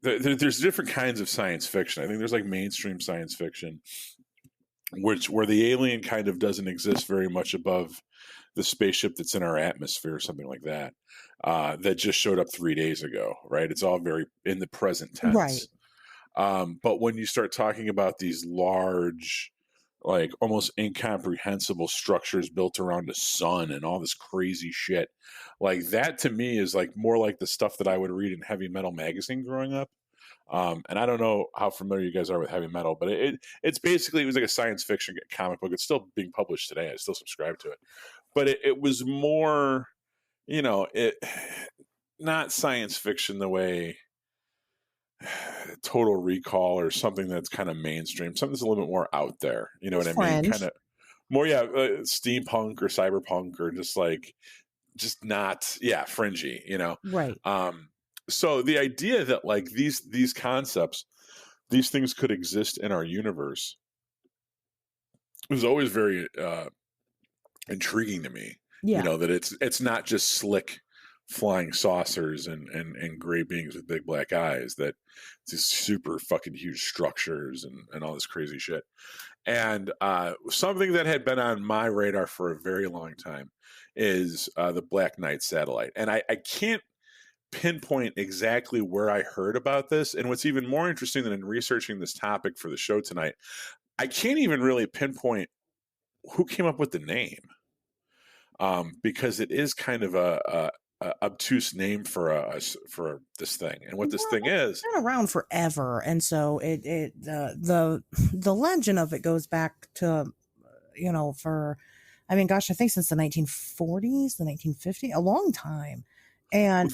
there's different kinds of science fiction. I think there's like mainstream science fiction, where the alien kind of doesn't exist very much above the spaceship that's in our atmosphere or something like that, that just showed up 3 days ago, right? It's all very in the present tense. Right. But when you start talking about these large, like almost incomprehensible structures built around the sun and all this crazy shit, like that to me is like more like the stuff that I would read in Heavy Metal magazine growing up. And I don't know how familiar you guys are with heavy metal, but it's basically, it was like a science fiction comic book. It's still being published today. I still subscribe to it, but it was more, not science fiction the way, Total Recall or something that's kind of mainstream, something that's a little bit more out there. You know what I mean? Fringe. Kind of more, yeah, steampunk or cyberpunk or just not, yeah, fringy. You know, Right. So the idea that like these concepts, these things could exist in our universe was always very intriguing to me. Yeah. You know, that it's not just slick flying saucers and gray beings with big black eyes, that these super fucking huge structures and all this crazy shit. And something that had been on my radar for a very long time is the Black Knight satellite. And I can't pinpoint exactly where I heard about this. And what's even more interesting than in researching this topic for the show tonight, I can't even really pinpoint who came up with the name. Because it is kind of a obtuse name for this thing, and what this thing is. It's been around forever, and so the legend of it goes back to, I think since the 1940s, the 1950s, a long time, and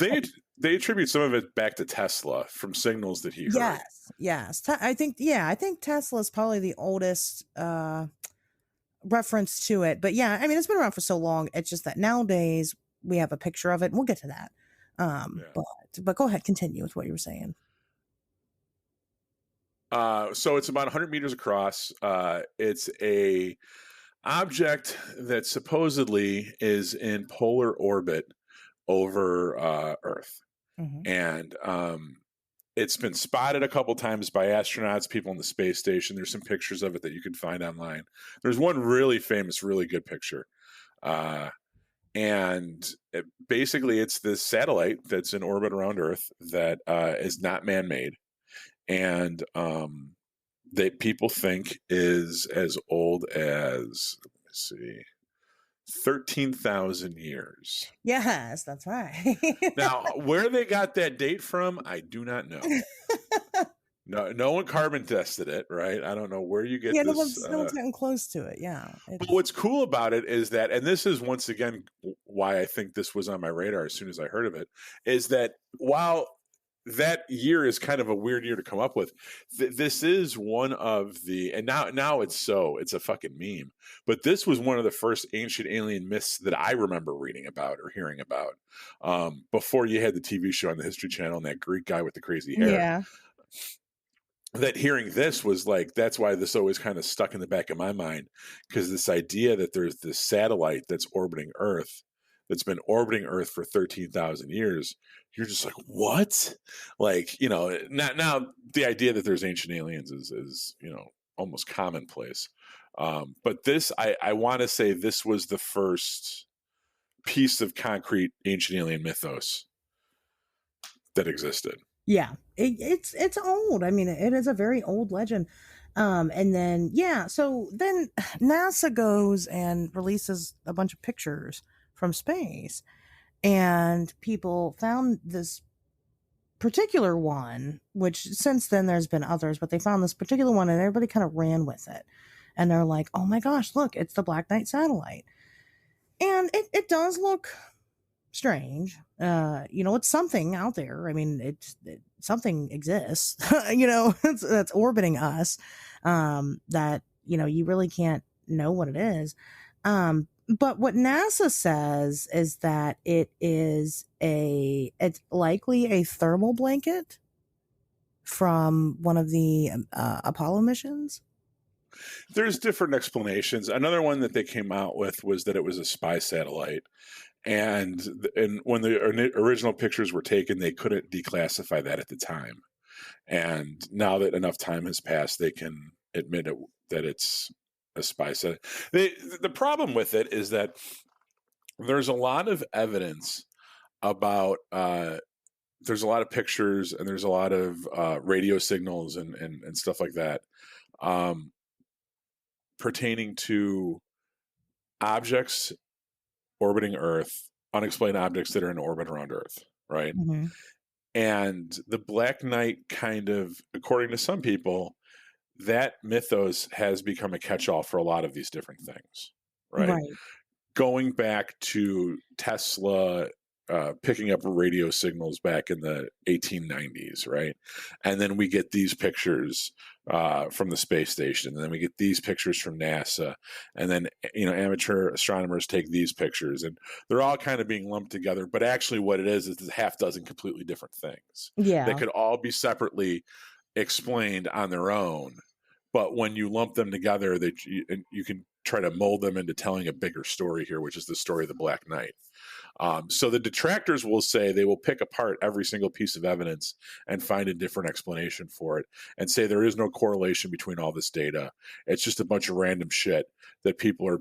they attribute some of it back to Tesla from signals that he heard. Yes, I think Tesla is probably the oldest reference to it, but yeah, I mean, it's been around for so long. It's just that nowadays we have a picture of it, and we'll get to that. But go ahead, continue with what you were saying. So it's about 100 meters across. It's a object that supposedly is in polar orbit over Earth, and it's been spotted a couple times by astronauts, people in the space station. There's some pictures of it that you can find online. There's one really famous, really good picture. And basically, it's this satellite that's in orbit around Earth that is not man-made. And that people think is as old as, let me see, 13,000 years. Yes, that's right. Now, where they got that date from, I do not know. No one carbon tested it, right? I don't know where you get this. No one's getting close to it. Yeah. But what's cool about it is that, and this is once again why I think this was on my radar as soon as I heard of it, is that while that year is kind of a weird year to come up with, this is one of the, and now it's a fucking meme, but this was one of the first ancient alien myths that I remember reading about or hearing about, before you had the TV show on the History Channel and that Greek guy with the crazy hair. Yeah. That hearing this was like, that's why this always kind of stuck in the back of my mind, because this idea that there's this satellite that's orbiting Earth, that's been orbiting Earth for 13,000 years. You're just like, what? Like, now the idea that there's ancient aliens is almost commonplace. But this, I want to say this was the first piece of concrete ancient alien mythos that existed. Yeah, it's old. I mean, it is a very old legend. And then, so then NASA goes and releases a bunch of pictures from space, and people found this particular one, which since then there's been others, but they found this particular one and everybody kind of ran with it. And they're like, oh my gosh, look, it's the Black Knight satellite. And it does look strange. It's something out there. I mean, something exists, that's orbiting us, that, you really can't know what it is. But what NASA says is that it's likely a thermal blanket from one of the Apollo missions. There's different explanations. Another one that they came out with was that it was a spy satellite. And when the original pictures were taken, they couldn't declassify that at the time. And now that enough time has passed, they can admit that it's a spy satellite. The problem with it is that there's a lot of evidence about, there's a lot of pictures and there's a lot of radio signals and stuff like that, pertaining to objects orbiting Earth, unexplained objects that are in orbit around Earth, right? Mm-hmm. And the Black Knight kind of, according to some people, that mythos has become a catch-all for a lot of these different things, right? Going back to Tesla picking up radio signals back in the 1890s, right? And then we get these pictures from the space station, and then we get these pictures from NASA, and then amateur astronomers take these pictures, and they're all kind of being lumped together. But actually, what it is a half dozen completely different things. Yeah, that could all be separately explained on their own. But when you lump them together, you can try to mold them into telling a bigger story here, which is the story of the Black Knight. So the detractors will say they will pick apart every single piece of evidence and find a different explanation for it and say there is no correlation between all this data. It's just a bunch of random shit that people are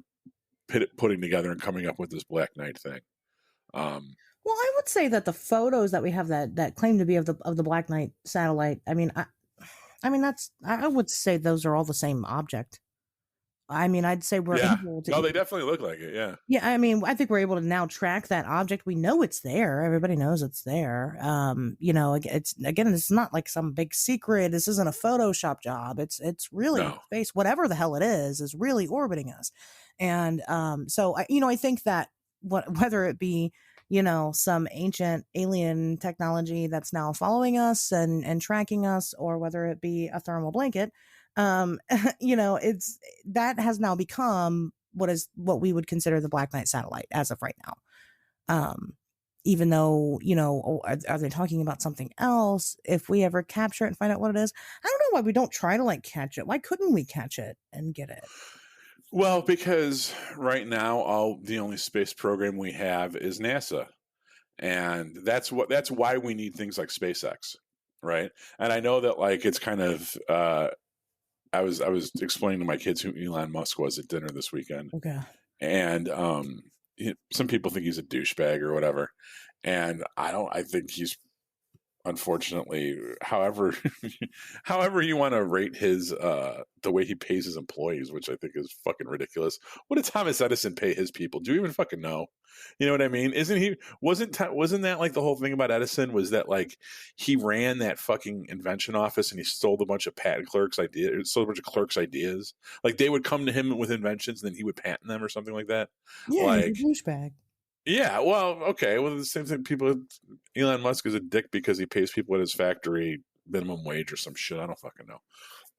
putting together and coming up with this Black Knight thing. Well, I would say that the photos that we have that claim to be of the Black Knight satellite, I would say those are all the same object. I mean, I'd say we're able to. No, they definitely look like it. Yeah. Yeah. I mean, I think we're able to now track that object. We know it's there. Everybody knows it's there. It's not like some big secret. This isn't a Photoshop job. It's really space. Whatever the hell it is really orbiting us. And so I think that whether it be some ancient alien technology that's now following us and tracking us, or whether it be a thermal blanket. It's that has now become what we would consider the Black Knight satellite as of right now. Even though, are they talking about something else? If we ever capture it and find out what it is, I don't know why we don't try to catch it. Why couldn't we catch it and get it? Well, because right now, the only space program we have is NASA. And that's why we need things like SpaceX. Right. And I know that it's kind of, I was explaining to my kids who Elon Musk was at dinner this weekend. Okay. And some people think he's a douchebag or whatever. And I think he's, unfortunately, however you want to rate his the way he pays his employees, which I think is fucking ridiculous. What did Thomas Edison pay his people? Do you even fucking know? You know what I mean? Wasn't that the whole thing about Edison was that he ran that fucking invention office and he stole a bunch of patent clerks' ideas, stole a bunch of clerks' ideas. They would come to him with inventions and then he would patent them or something like that. Yeah, he's a douchebag. Yeah, well, okay. Well, the same thing. Elon Musk is a dick because he pays people at his factory minimum wage or some shit. I don't fucking know.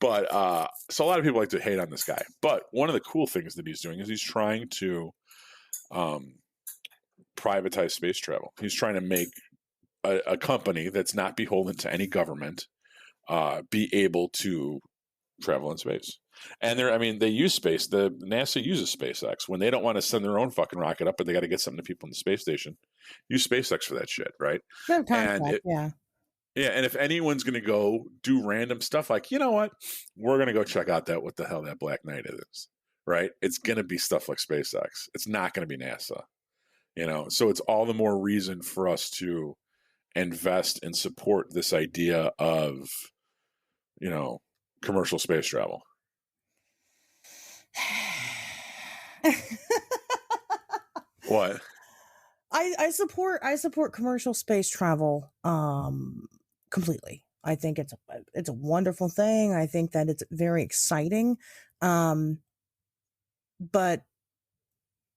But so a lot of people like to hate on this guy. But one of the cool things that he's doing is he's trying to privatize space travel. He's trying to make a company that's not beholden to any government be able to travel in space. And they use space. The NASA uses SpaceX when they don't want to send their own fucking rocket up, but they got to get something to people in the space station. Use SpaceX for that shit, right? Yeah. And if anyone's going to go do random stuff, you know what, we're going to go check out what the hell that Black Knight is, right? It's going to be stuff like SpaceX. It's not going to be NASA, So it's all the more reason for us to invest and support this idea of, commercial space travel. What? I support commercial space travel completely. I think it's a wonderful thing. I think that it's very exciting. But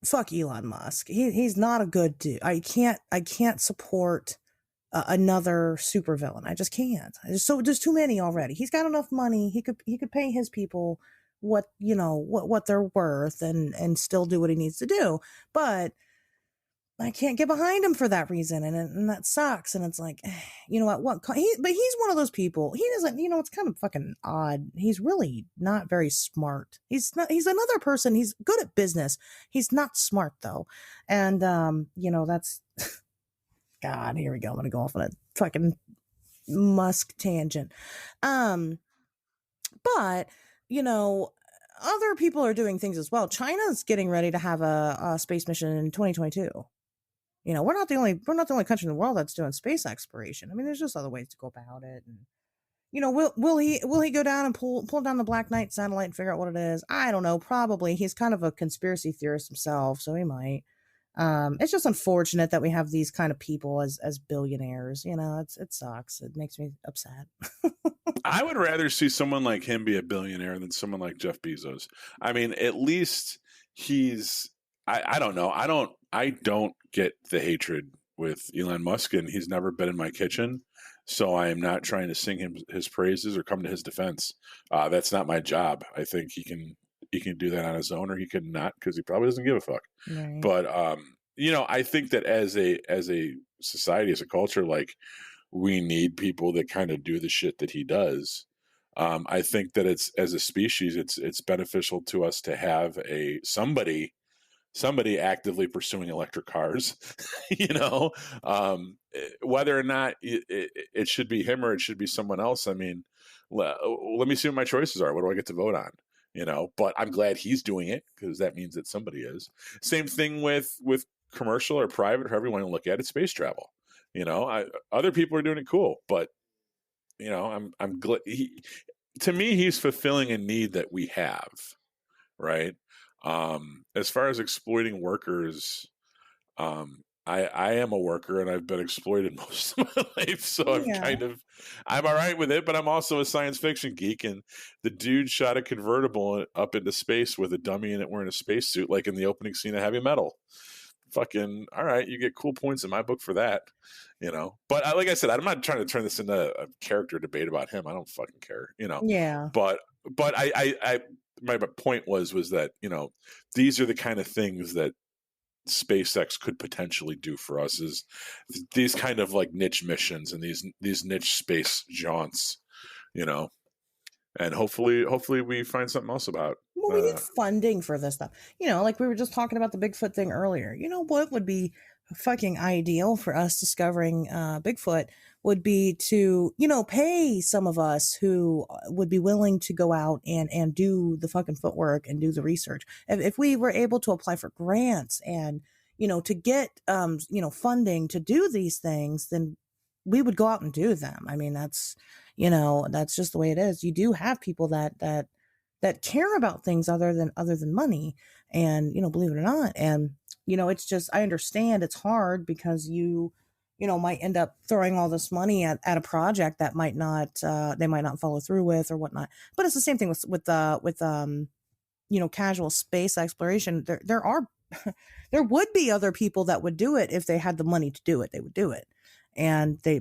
fuck Elon Musk. He's not a good dude. I can't support another supervillain. I just can't. There's too many already. He's got enough money. He could pay his people what they're worth and still do what he needs to do. But I can't get behind him for that reason, and that sucks. And it's but he's one of those people. He doesn't, it's kind of fucking odd. He's really not very smart. He's another person. He's good at business. He's not smart though. And that's God, here we go. I'm gonna go off on a fucking Musk tangent. But other people are doing things as well. China's getting ready to have a space mission in 2022. We're not the only country in the world that's doing space exploration. I mean, there's just other ways to go about it. And will he go down and pull down the Black Knight satellite and figure out what it is? I don't know. Probably. He's kind of a conspiracy theorist himself, so he might. It's just unfortunate that we have these kind of people as billionaires. It sucks. It makes me upset. I would rather see someone like him be a billionaire than someone like Jeff Bezos. I mean, at least he's. I don't know. I don't get the hatred with Elon Musk, and he's never been in my kitchen, so I am not trying to sing him his praises or come to his defense. That's not my job. I think he can do that on his own, or he could not, because he probably doesn't give a fuck. Right. But I think that as a society, as a culture, like, we need people that kind of do the shit that he does. I think that it's, as a species, it's beneficial to us to have somebody actively pursuing electric cars, whether or not it should be him or it should be someone else. I mean, let me see what my choices are. What do I get to vote on? But I'm glad he's doing it, because that means that somebody is. Same thing with commercial or private, however you want to look at it, space travel. Other people are doing it cool, but I'm glad to me, he's fulfilling a need that we have, right? As far as exploiting workers, I am a worker and I've been exploited most of my life, so I'm all right with it. But I'm also a science fiction geek, and the dude shot a convertible up into space with a dummy in it wearing a spacesuit, like in the opening scene of Heavy Metal. Fucking all right, you get cool points in my book for that, But like I said, I'm not trying to turn this into a character debate about him. I don't fucking care, Yeah. But I my point was that these are the kind of things that SpaceX could potentially do for us, is these kind of like niche missions and these niche space jaunts, and hopefully we find something else about. Well, we need funding for this stuff. Like we were just talking about the Bigfoot thing earlier. What would be fucking ideal for us discovering Bigfoot would be to, pay some of us who would be willing to go out and do the fucking footwork and do the research. If we were able to apply for grants and, to get, funding to do these things, then we would go out and do them. I mean, that's just the way it is. You do have people that care about things other than money, and believe it or not. And it's just, I understand it's hard because you might end up throwing all this money at a project that might not they might not follow through with or whatnot. But it's the same thing with casual space exploration. There are there would be other people that would do it if they had the money to do it. They would do it.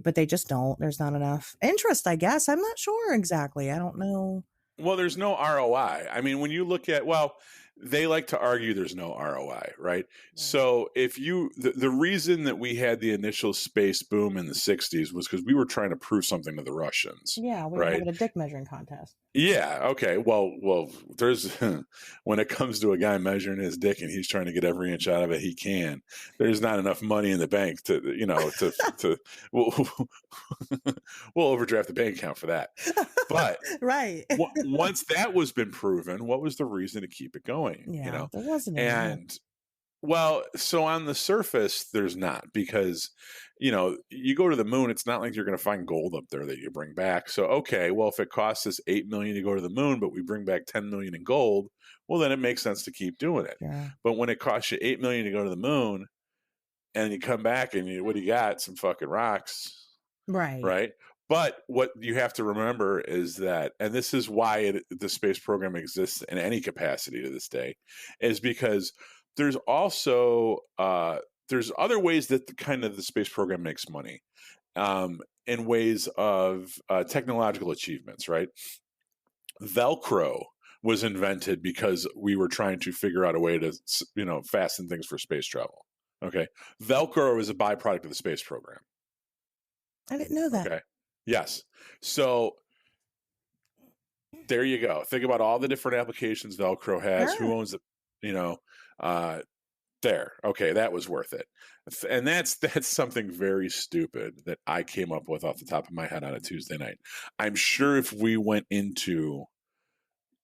But they just don't. There's not enough interest, I guess. I'm not sure exactly. I don't know. Well, there's no ROI. I mean, when you look at, they like to argue there's no ROI, right? So if the reason that we had the initial space boom in the 60s was because we were trying to prove something to the Russians. Yeah, we were having a dick measuring contest. Yeah. Okay. Well, there's when it comes to a guy measuring his dick and he's trying to get every inch out of it he can, there's not enough money in the bank to we'll overdraft the bank account for that. But right. Once that was been proven, what was the reason to keep it going? Yeah, there wasn't. So on the surface, there's not, because, you go to the moon, it's not like you're going to find gold up there that you bring back. So, okay, well, if it costs us $8 million to go to the moon, but we bring back $10 million in gold, well, then it makes sense to keep doing it. Yeah. But when it costs you $8 million to go to the moon and you come back and what do you got? Some fucking rocks. Right. Right. But what you have to remember is that, and this is why the space program exists in any capacity to this day, is because there's also there's other ways that the space program makes money, in ways of technological achievements, right? Velcro was invented because we were trying to figure out a way to, fasten things for space travel. Okay. Velcro is a byproduct of the space program. I didn't know that. Okay. Yes. So there you go. Think about all the different applications Velcro has. Sure. Who owns it? There. Okay, that was worth it. And that's something very stupid that I came up with off the top of my head on a Tuesday night. I'm sure if we went into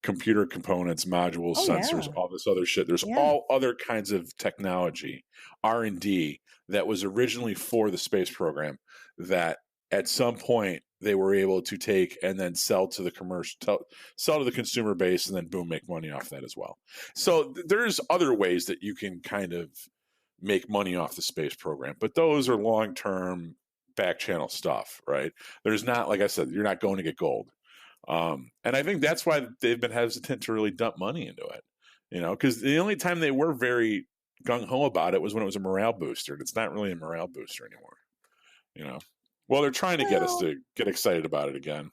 computer components, modules, sensors, all this other shit, there's all other kinds of technology, R&D, that was originally for the space program that at some point they were able to take and then sell to the sell to the consumer base, and then boom, make money off that as well. So there's other ways that you can kind of make money off the space program, but those are long-term back channel stuff, right? There's not, like I said, you're not going to get gold. And I think that's why they've been hesitant to really dump money into it, because the only time they were very gung-ho about it was when it was a morale booster, and it's not really a morale booster anymore, you know? Well, they're trying to get us to get excited about it again.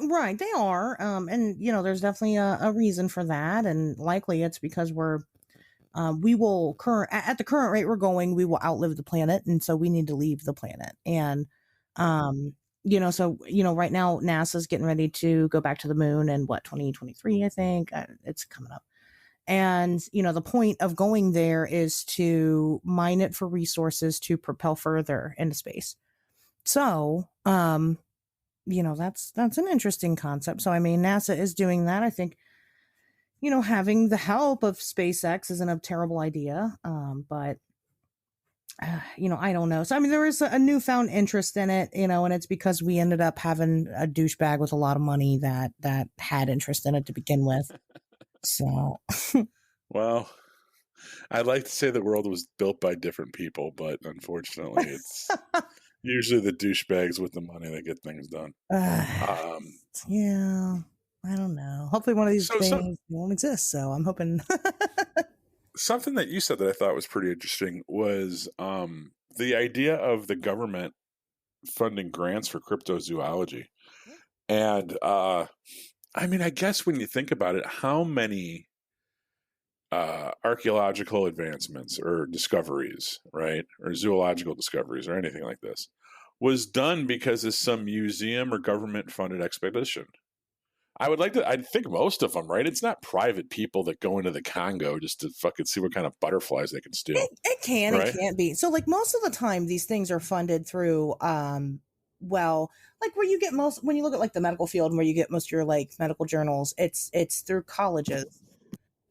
Right, they are. And there's definitely a reason for that, and likely it's because we will at the current rate we're going, we will outlive the planet, and so we need to leave the planet. And so right now NASA's getting ready to go back to the moon in 2023, I think. It's coming up. And the point of going there is to mine it for resources to propel further into space. So that's an interesting concept. So I mean, NASA is doing that. I think having the help of SpaceX isn't a terrible idea. But I don't know. So I mean, there is a newfound interest in it, and it's because we ended up having a douchebag with a lot of money that had interest in it to begin with. So, well, I'd like to say the world was built by different people, but unfortunately, it's usually the douchebags with the money that get things done. Yeah, I don't know. Hopefully, one of these things won't exist. So I'm hoping. Something that you said that I thought was pretty interesting was the idea of the government funding grants for cryptozoology. And I mean, I guess when you think about it, how many archaeological advancements or discoveries, right, or zoological discoveries or anything like this was done because of some museum or government funded expedition? I think most of them, right? It's not private people that go into the Congo just to fucking see what kind of butterflies they can steal. It can, right? It can't be. So like most of the time, these things are funded through, like where you get when you look at like the medical field and where you get most of your like medical journals, it's through colleges.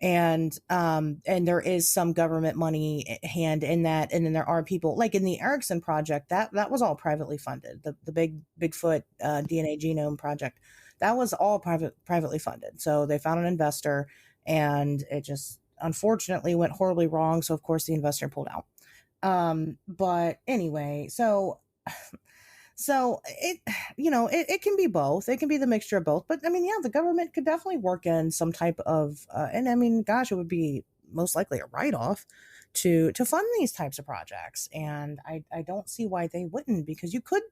And there is some government money hand in that. And then there are people like in the Erickson project that was all privately funded. The Bigfoot DNA genome project, that was all privately funded. So they found an investor, and it just unfortunately went horribly wrong. So of course the investor pulled out. But anyway, so it can be both. It can be the mixture of both. But I mean, yeah, the government could definitely work in some type of, and I mean, gosh, it would be most likely a write-off to fund these types of projects. And I don't see why they wouldn't, because you could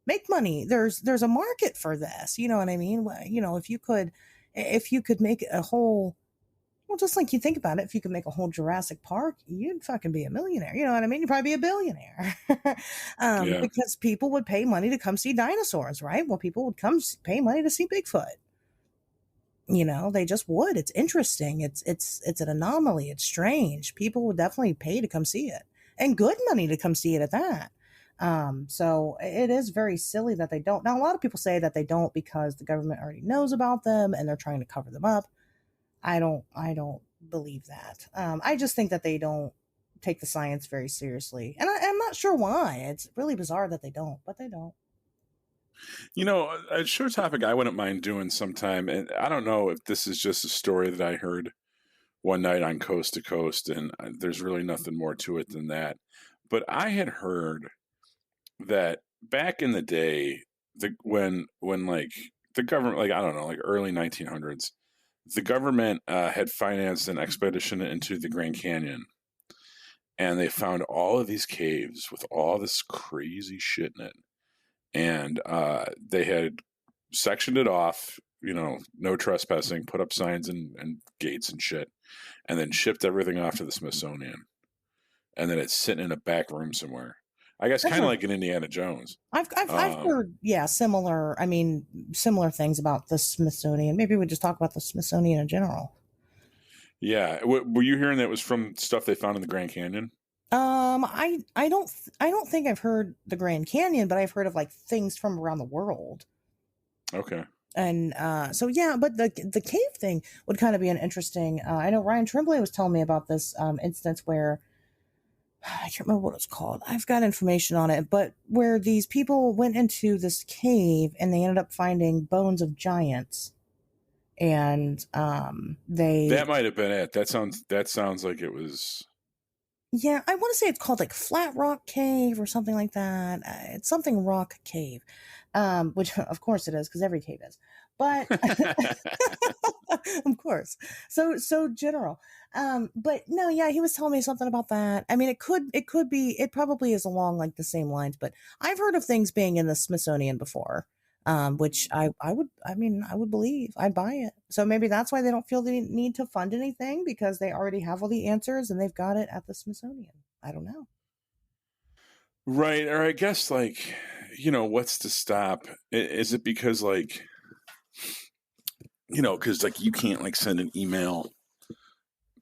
make money. There's a market for this. You know what I mean? If you could make a whole, well, just like you think about it, if you could make a whole Jurassic Park, you'd fucking be a millionaire. You know what I mean? You'd probably be a billionaire. Because people would pay money to come see dinosaurs, right? Well, people would pay money to see Bigfoot. They just would. It's interesting. It's an anomaly. It's strange. People would definitely pay to come see it, and good money to come see it at that. So it is very silly that they don't. Now, a lot of people say that they don't because the government already knows about them and they're trying to cover them up. I don't believe that. I just think that they don't take the science very seriously. And I'm not sure why. It's really bizarre that they don't, but they don't. A short topic I wouldn't mind doing sometime, and I don't know if this is just a story that I heard one night on Coast to Coast, and there's really nothing more to it than that. But I had heard that back in the day, when like the government, like I don't know, like early 1900s, the government had financed an expedition into the Grand Canyon, and they found all of these caves with all this crazy shit in it. And they had sectioned it off, no trespassing, put up signs and gates and shit, and then shipped everything off to the Smithsonian. And then it's sitting in a back room somewhere. I guess kind of like in Indiana Jones. I've heard, similar things about the Smithsonian. Maybe we just talk about the Smithsonian in general. Yeah. Were you hearing that it was from stuff they found in the Grand Canyon? I don't think I've heard the Grand Canyon, but I've heard of like things from around the world. Okay. And so yeah, but the cave thing would kind of be an interesting. I know Ryan Tremblay was telling me about this instance where I can't remember what it's called. I've got information on it, but where these people went into this cave and they ended up finding bones of giants, and that might have been it. That sounds like it was. Yeah, I want to say it's called like Flat Rock Cave or something like that. It's something Rock Cave, which of course it is because every cave is. but of course, so general. But no, yeah, he was telling me something about that. I mean, it could be, it probably is along like the same lines, but I've heard of things being in the Smithsonian before. Which I would believe, I'd buy it. So maybe that's why they don't feel the need to fund anything, because they already have all the answers and they've got it at the Smithsonian. I don't know. Right. Or I guess, like, what's to stop? Is it because, like, because, like, you can't, like, send an email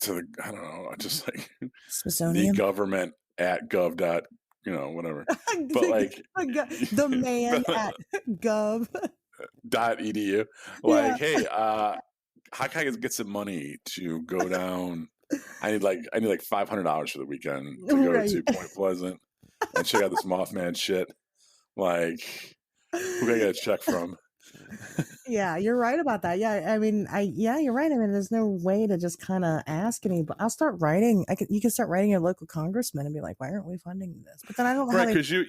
to the, I don't know, just like Smithsonian, the government at gov dot, whatever. But like the man at gov dot edu. Like, yeah. Hey, how can I get some money to go down? I need like $500 for the weekend to go to Point Pleasant and check out this Mothman shit. Like, who can I get a check from? Yeah, you're right about that. Yeah, I mean, you're right. I mean, there's no way to just kind of ask any. But I'll start writing. You can start writing your local congressman and be like, "Why aren't we funding this?" But then I don't know. Right, because you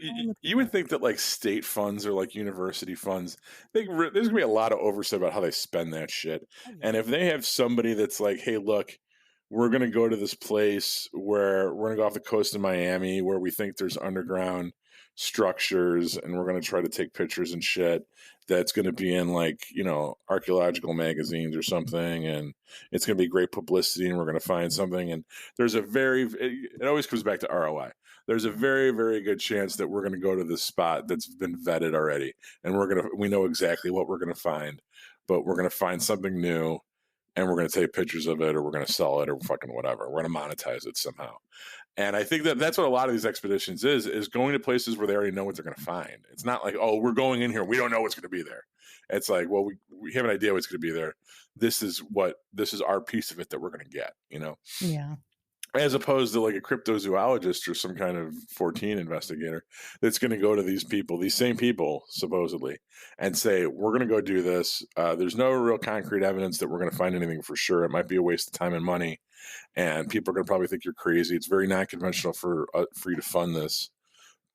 would think that like state funds or like university funds, there's gonna be a lot of oversight about how they spend that shit. Oh, yeah. And if they have somebody that's like, "Hey, look, we're gonna go to this place where we're gonna go off the coast of Miami where we think there's underground structures, and we're gonna try to take pictures and shit." That's going to be in like, archaeological magazines or something. And it's going to be great publicity, and we're going to find something. And there's it always comes back to ROI. There's a very, very good chance that we're going to go to this spot that's been vetted already. And we know exactly what we're going to find, but we're going to find something new, and we're going to take pictures of it, or we're going to sell it, or fucking whatever. We're going to monetize it somehow. And I think that's what a lot of these expeditions is going to places where they already know what they're going to find. It's not like, oh, we're going in here, we don't know what's going to be there. It's like, well, we have an idea what's going to be there. This is our piece of it that we're going to get, Yeah. As opposed to like a cryptozoologist or some kind of 14 investigator that's going to go to these same people, supposedly, and say, we're going to go do this. There's no real concrete evidence that we're going to find anything for sure. It might be a waste of time and money, and people are going to probably think you're crazy. It's very non-conventional for you to fund this.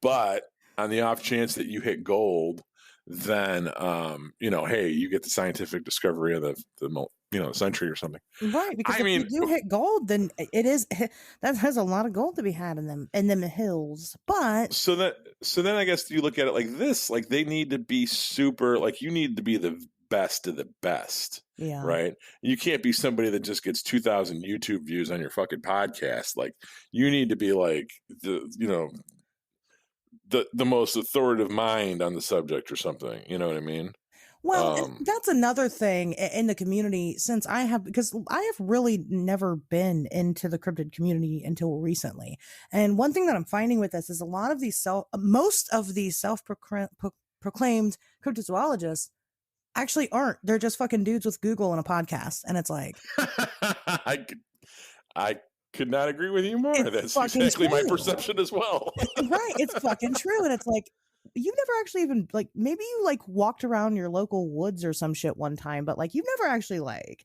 But on the off chance that you hit gold, then, hey, you get the scientific discovery of the century or something. Right, because if you do hit gold, then that has a lot of gold to be had in them hills. But so then I guess you look at it like this, like they need to be super, like you need to be the best of the best. Yeah. Right. You can't be somebody that just gets 2,000 YouTube views on your fucking podcast. Like you need to be like the most authoritative mind on the subject or something. You know what I mean? Well, that's another thing in the community, because I have really never been into the cryptid community until recently. And one thing that I'm finding with this is most of these self-proclaimed cryptozoologists actually aren't. They're just fucking dudes with Google and a podcast. And it's like, I could not agree with you more. That's exactly my perception as well. Right. It's fucking true. And it's like, you've never actually even like, maybe you like walked around your local woods or some shit one time, but like you've never actually like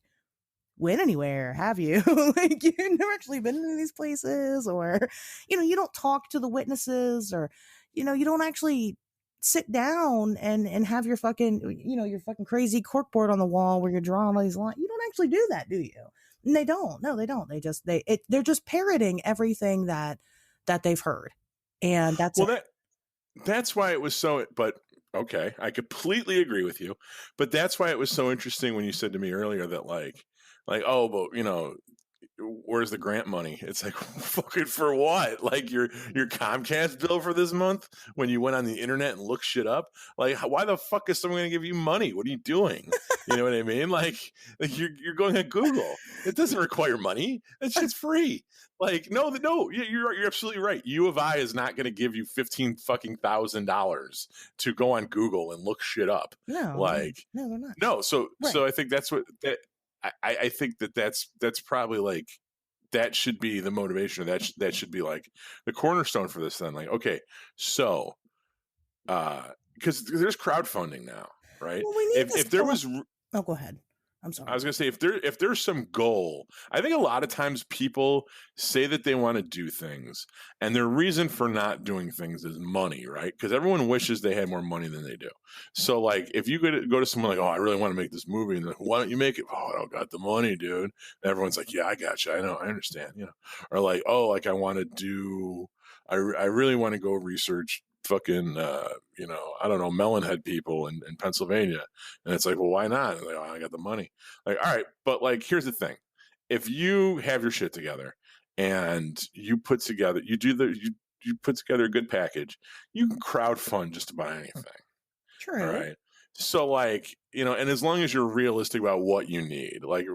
went anywhere, have you? Like you've never actually been to these places, or you don't talk to the witnesses, or you don't actually sit down and have your fucking your fucking crazy corkboard on the wall where you're drawing all these lines. You don't actually do that, do you? And they don't. No, they don't. They're just parroting everything that they've heard, and that's That's why it was so, but okay, I completely agree with you. But that's why it was so interesting when you said to me earlier that like, oh, but where's the grant money? It's like, fucking for what? Like your Comcast bill for this month when you went on the internet and looked shit up? Like, why the fuck is someone going to give you money? What are you doing? You know what I mean? Like you're going on Google. It doesn't require money. That shit's free. Like, no, you're absolutely right. U of I is not going to give you $15,000 to go on Google and look shit up. No, like, no, they're not. No, so I think that's what that. I think that's probably like that should be the motivation, or that should be like the cornerstone for this. Then, like, okay, so because there's crowdfunding now, right? Well, we need if there was, oh, go ahead. I'm sorry. I was gonna say if there's some goal, I think a lot of times people say that they want to do things, and their reason for not doing things is money, right? Because everyone wishes they had more money than they do. So like if you go to someone like, oh, I really want to make this movie, and they're like, why don't you make it? Oh, I don't got the money, dude. And everyone's like, yeah, I got you. I know, I understand, Or like, oh, like I want to do, I really want to go research fucking I don't know, melonhead people in Pennsylvania, and it's like, well, why not? Like, oh, I got the money. Like, all right, but like, here's the thing: if you have your shit together and you put together, you put together a good package, you can crowdfund just about anything. True. All right. So like, and as long as you're realistic about what you need, like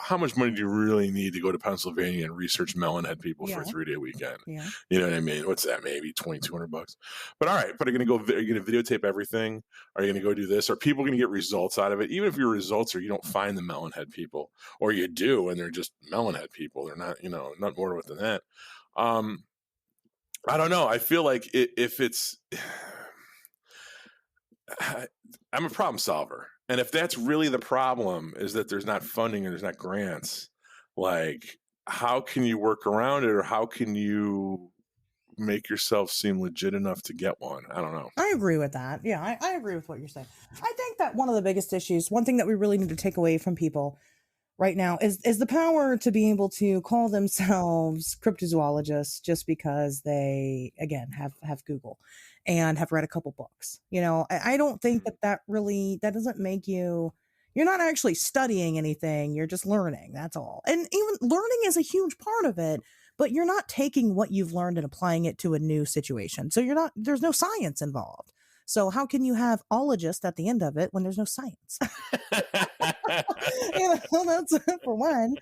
how much money do you really need to go to Pennsylvania and research melonhead people for a 3-day weekend? Yeah. You know what I mean? What's that? Maybe $2,200. But all right, but are you going to videotape everything? Are you going to go do this? Are people going to get results out of it? Even if your results are you don't find the melonhead people, or you do and they're just melonhead people, they're not, not more to it than that. I don't know. I feel like if it's I'm a problem solver. And if that's really the problem, is that there's not funding and there's not grants, like how can you work around it, or how can you make yourself seem legit enough to get one? I don't know. I agree with that. Yeah, I agree with what you're saying. I think that one of the biggest issues, one thing that we really need to take away from people right now is the power to be able to call themselves cryptozoologists just because they, again, have Google and have read a couple books. I don't think that doesn't make you're not actually studying anything. You're just learning. That's all. And even learning is a huge part of it, but you're not taking what you've learned and applying it to a new situation. So there's no science involved. So how can you have ologist at the end of it when there's no science? That's for one.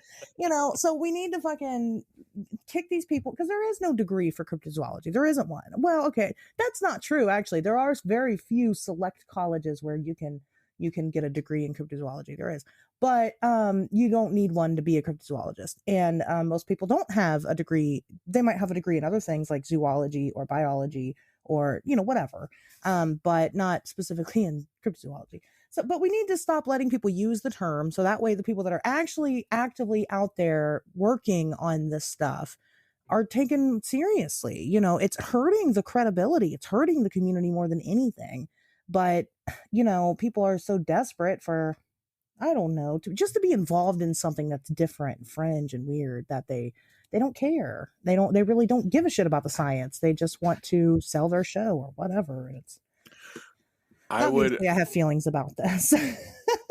So we need to fucking kick these people, because there is no degree for cryptozoology. There isn't one. Well, okay, that's not true. Actually, there are very few select colleges where you can get a degree in cryptozoology. There is, but you don't need one to be a cryptozoologist. And most people don't have a degree. They might have a degree in other things like zoology or biology or whatever, but not specifically in cryptozoology. So, but we need to stop letting people use the term, so that way the people that are actually actively out there working on this stuff are taken seriously. It's hurting the credibility. It's hurting the community more than anything. But, people are so desperate for, I don't know, to be involved in something that's different and fringe and weird that they don't care. They really don't give a shit about the science. They just want to sell their show or whatever. I have feelings about this.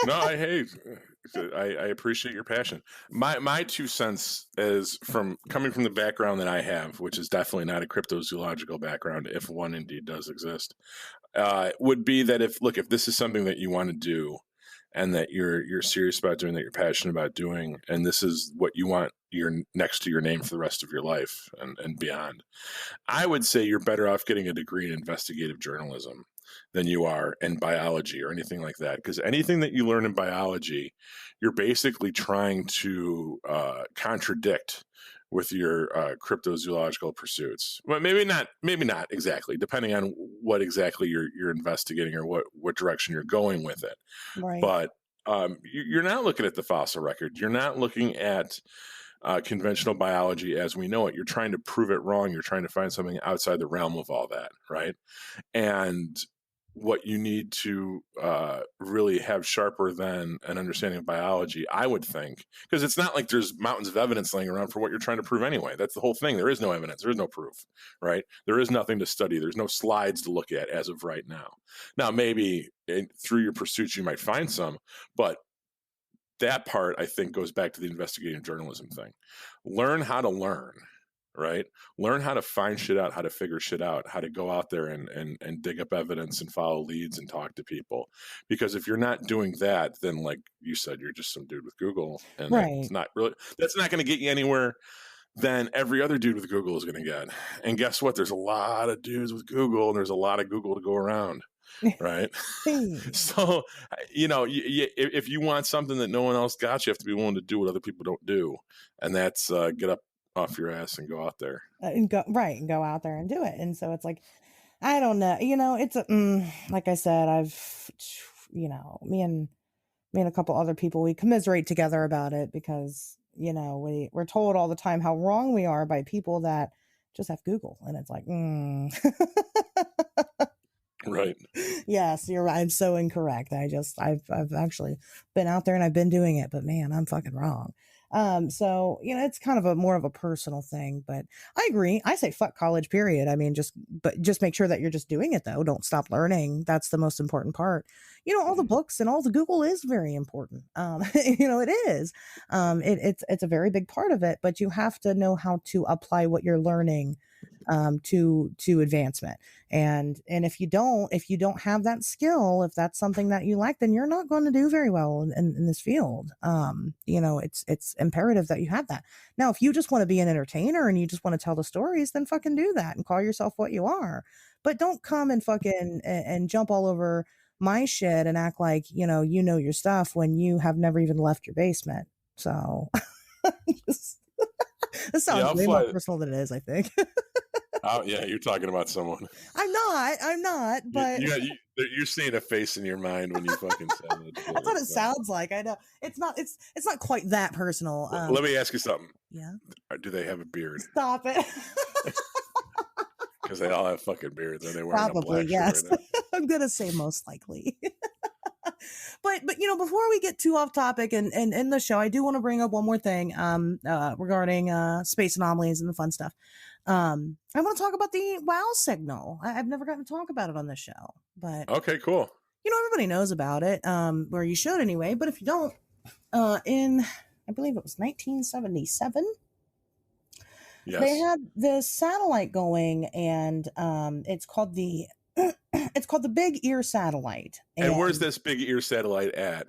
No, I appreciate your passion. My 2 cents is coming from the background that I have, which is definitely not a cryptozoological background, if one indeed does exist, would be that if this is something that you want to do and that you're serious about doing, that you're passionate about doing, and this is what you want next to your name for the rest of your life and beyond, I would say you're better off getting a degree in investigative journalism than you are in biology or anything like that. Because anything that you learn in biology, you're basically trying to contradict with your cryptozoological pursuits. Well, maybe not exactly, depending on what exactly you're investigating or what direction you're going with it. Right. But you're not looking at the fossil record. You're not looking at conventional biology as we know it. You're trying to prove it wrong. You're trying to find something outside the realm of all that, right? And what you need to really have sharper than an understanding of biology, I would think, because it's not like there's mountains of evidence laying around for what you're trying to prove anyway. That's the whole thing. There is no evidence. There is no proof, right? There is nothing to study. There's no slides to look at as of right now. Now, maybe through your pursuits, you might find some, but that part, I think, goes back to the investigative journalism thing. Learn how to learn, right? Learn how to find shit out, how to figure shit out, how to go out there and dig up evidence and follow leads and talk to people. Because if you're not doing that, then like you said, you're just some dude with Google, and right. That's not going to get you anywhere than every other dude with Google is going to get. And guess what? There's a lot of dudes with Google, and there's a lot of Google to go around. Right. So, if you want something that no one else got, you have to be willing to do what other people don't do. And that's get up off your ass and go out there and go out there and do it. And so it's like, I don't know, it's like I said, me and me and a couple other people, we commiserate together about it because, you know, we're told all the time how wrong we are by people that just have Google. And it's like, Right. Yes, you're right. I'm so incorrect. I've actually been out there and I've been doing it, but man, I'm fucking wrong. So, you know, it's kind of a more of a personal thing, but I agree. I say fuck college, period. I mean, just make sure that you're just doing it though. Don't stop learning. That's the most important part. You know, all the books and all the Google is very important. You know, it is. It's a very big part of it, but you have to know how to apply what you're learning to advancement. And if you don't have that skill, if that's something that you like, then you're not going to do very well in this field. You know, it's imperative that you have that. Now, if you just want to be an entertainer and you just want to tell the stories, then fucking do that and call yourself what you are. But don't come and fucking and jump all over my shit and act like, you know your stuff when you have never even left your basement. So this sounds way more personal than it is, I think. Oh yeah, you're talking about someone. I'm not. But you're seeing a face in your mind when you fucking said it. That's what it sounds like. I know it's not quite that personal. Let me ask you something. Yeah. Do they have a beard? Stop it. Because they all have fucking beards and they wear a black yes. shirt right now. I'm gonna say most likely. But you know, before we get too off topic and in the show, I do want to bring up one more thing regarding space anomalies and the fun stuff. I want to talk about the WoW signal. I've never gotten to talk about it on this show, but okay, cool. You know, everybody knows about it, or you should anyway. But if you don't, in I believe it was 1977. Yes. They had this satellite going, and it's called the Big Ear satellite. And where's this Big Ear satellite at?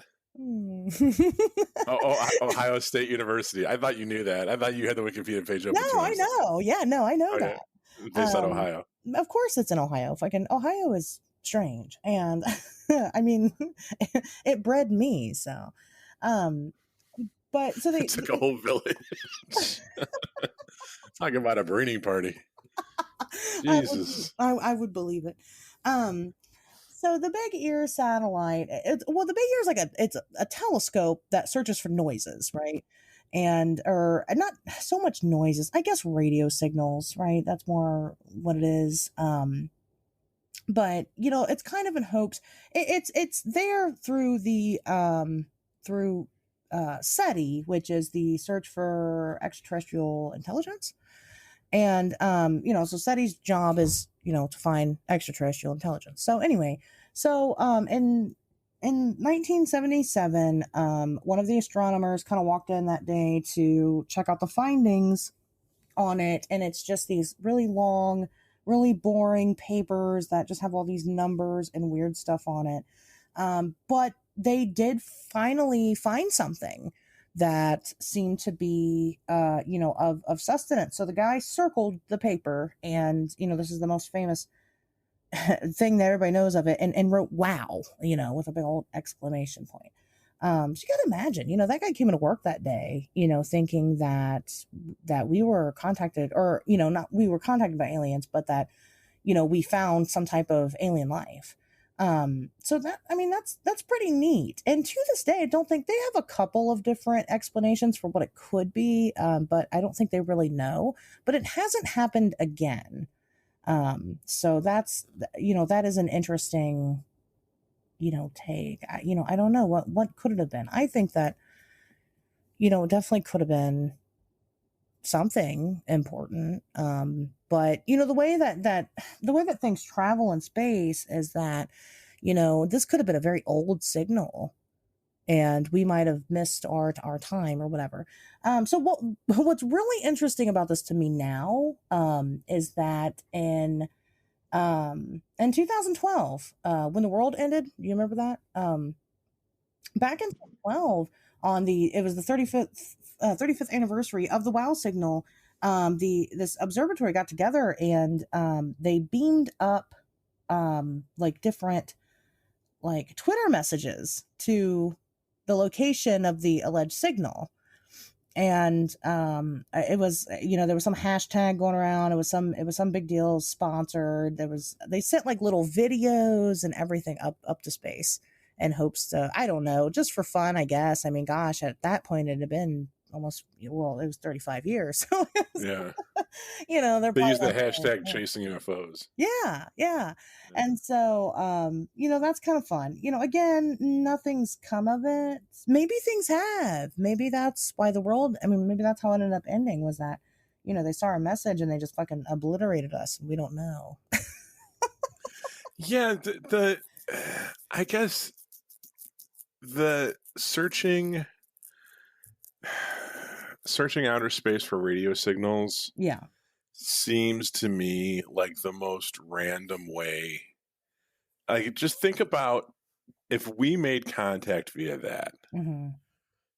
Ohio State University. I thought you knew that. I thought you had the Wikipedia page open. No, I know. Yeah, no, I know that. Based on Ohio. Of course, it's in Ohio. Ohio is strange, and I mean, it bred me. So, but so they took a whole village. Talking about a breeding party. Jesus, I would believe it. So the Big Ear satellite, the Big Ear is it's a telescope that searches for noises, right? Or not so much noises, I guess radio signals, right? That's more what it is. But you know, it's kind of in hopes. It's there through the SETI, which is the Search for Extraterrestrial Intelligence. And, you know, so SETI's job is, you know, to find extraterrestrial intelligence. So anyway, in 1977, one of the astronomers kind of walked in that day to check out the findings on it. And it's just these really long, really boring papers that just have all these numbers and weird stuff on it. But they did finally find something that seemed to be, you know, of sustenance. So the guy circled the paper, and, you know, this is the most famous thing that everybody knows of it, and wrote "wow," you know, with a big old exclamation point. So you gotta imagine, you know, that guy came into work that day, you know, thinking that we were contacted, or, you know, not we were contacted by aliens, but that, you know, we found some type of alien life. So that's pretty neat. And to this day, I don't think they have a couple of different explanations for what it could be. But I don't think they really know, but it hasn't happened again. So that's, you know, that is an interesting, you know, take. I don't know what could it have been. I think that, you know, it definitely could have been something important. But you know, the way that things travel in space is that, you know, this could have been a very old signal, and we might have missed our time or whatever. So what's really interesting about this to me now, is that in 2012, when the world ended, you remember that? Back in 2012, it was the 35th anniversary of the WoW signal. This observatory got together, and they beamed up like different like Twitter messages to the location of the alleged signal. And it was, you know, there was some hashtag going around. It was some big deal, sponsored. They sent like little videos and everything up to space. in hopes to, I don't know, just for fun, I guess. I mean, gosh, at that point it had been almost, well, it was 35 years. So, Yeah. they're They probably use the not hashtag chasing UFOs. yeah, yeah. And so, that's kind of fun. Again, nothing's come of it. Maybe things have. Maybe that's why maybe that's how it ended up ending, was that, they saw our message and they just fucking obliterated us. And we don't know. Yeah, I guess the searching outer space for radio signals, Yeah. seems to me like the most random way. Like, just think about if we made contact via that. Mm-hmm.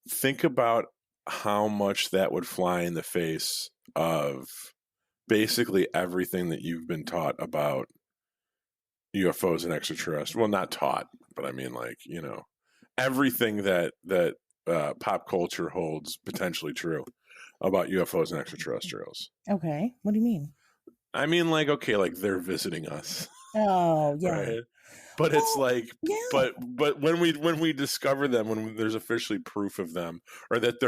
Think about how much that would fly in the face of basically everything that you've been taught about UFOs and extraterrestrials. Well, not taught, but I mean, like, everything that pop culture holds potentially true about UFOs and extraterrestrials. Okay. What do you mean? I mean, like, okay, like they're visiting us. Oh, yeah. Right? But it's like, yeah. but when we discover them, when there's officially proof of them, or that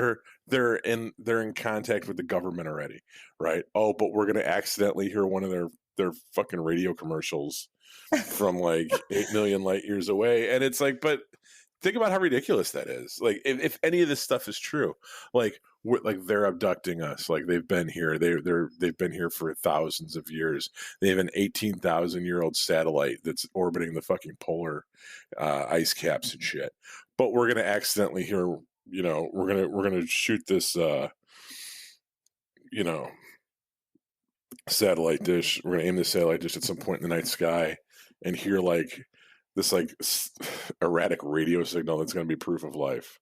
they're in contact with the government already, right? Oh, but we're gonna accidentally hear one of their fucking radio commercials from like 8 million light years away, and it's like, but think about how ridiculous that is. Like, if any of this stuff is true, like they're abducting us, like they've been here, they've been here for thousands of years. They have an 18,000-year-old satellite that's orbiting the fucking polar ice caps and shit. But we're gonna accidentally hear, we're gonna shoot this, satellite dish. We're gonna aim the satellite dish at some point in the night sky and hear like this like erratic radio signal that's going to be proof of life.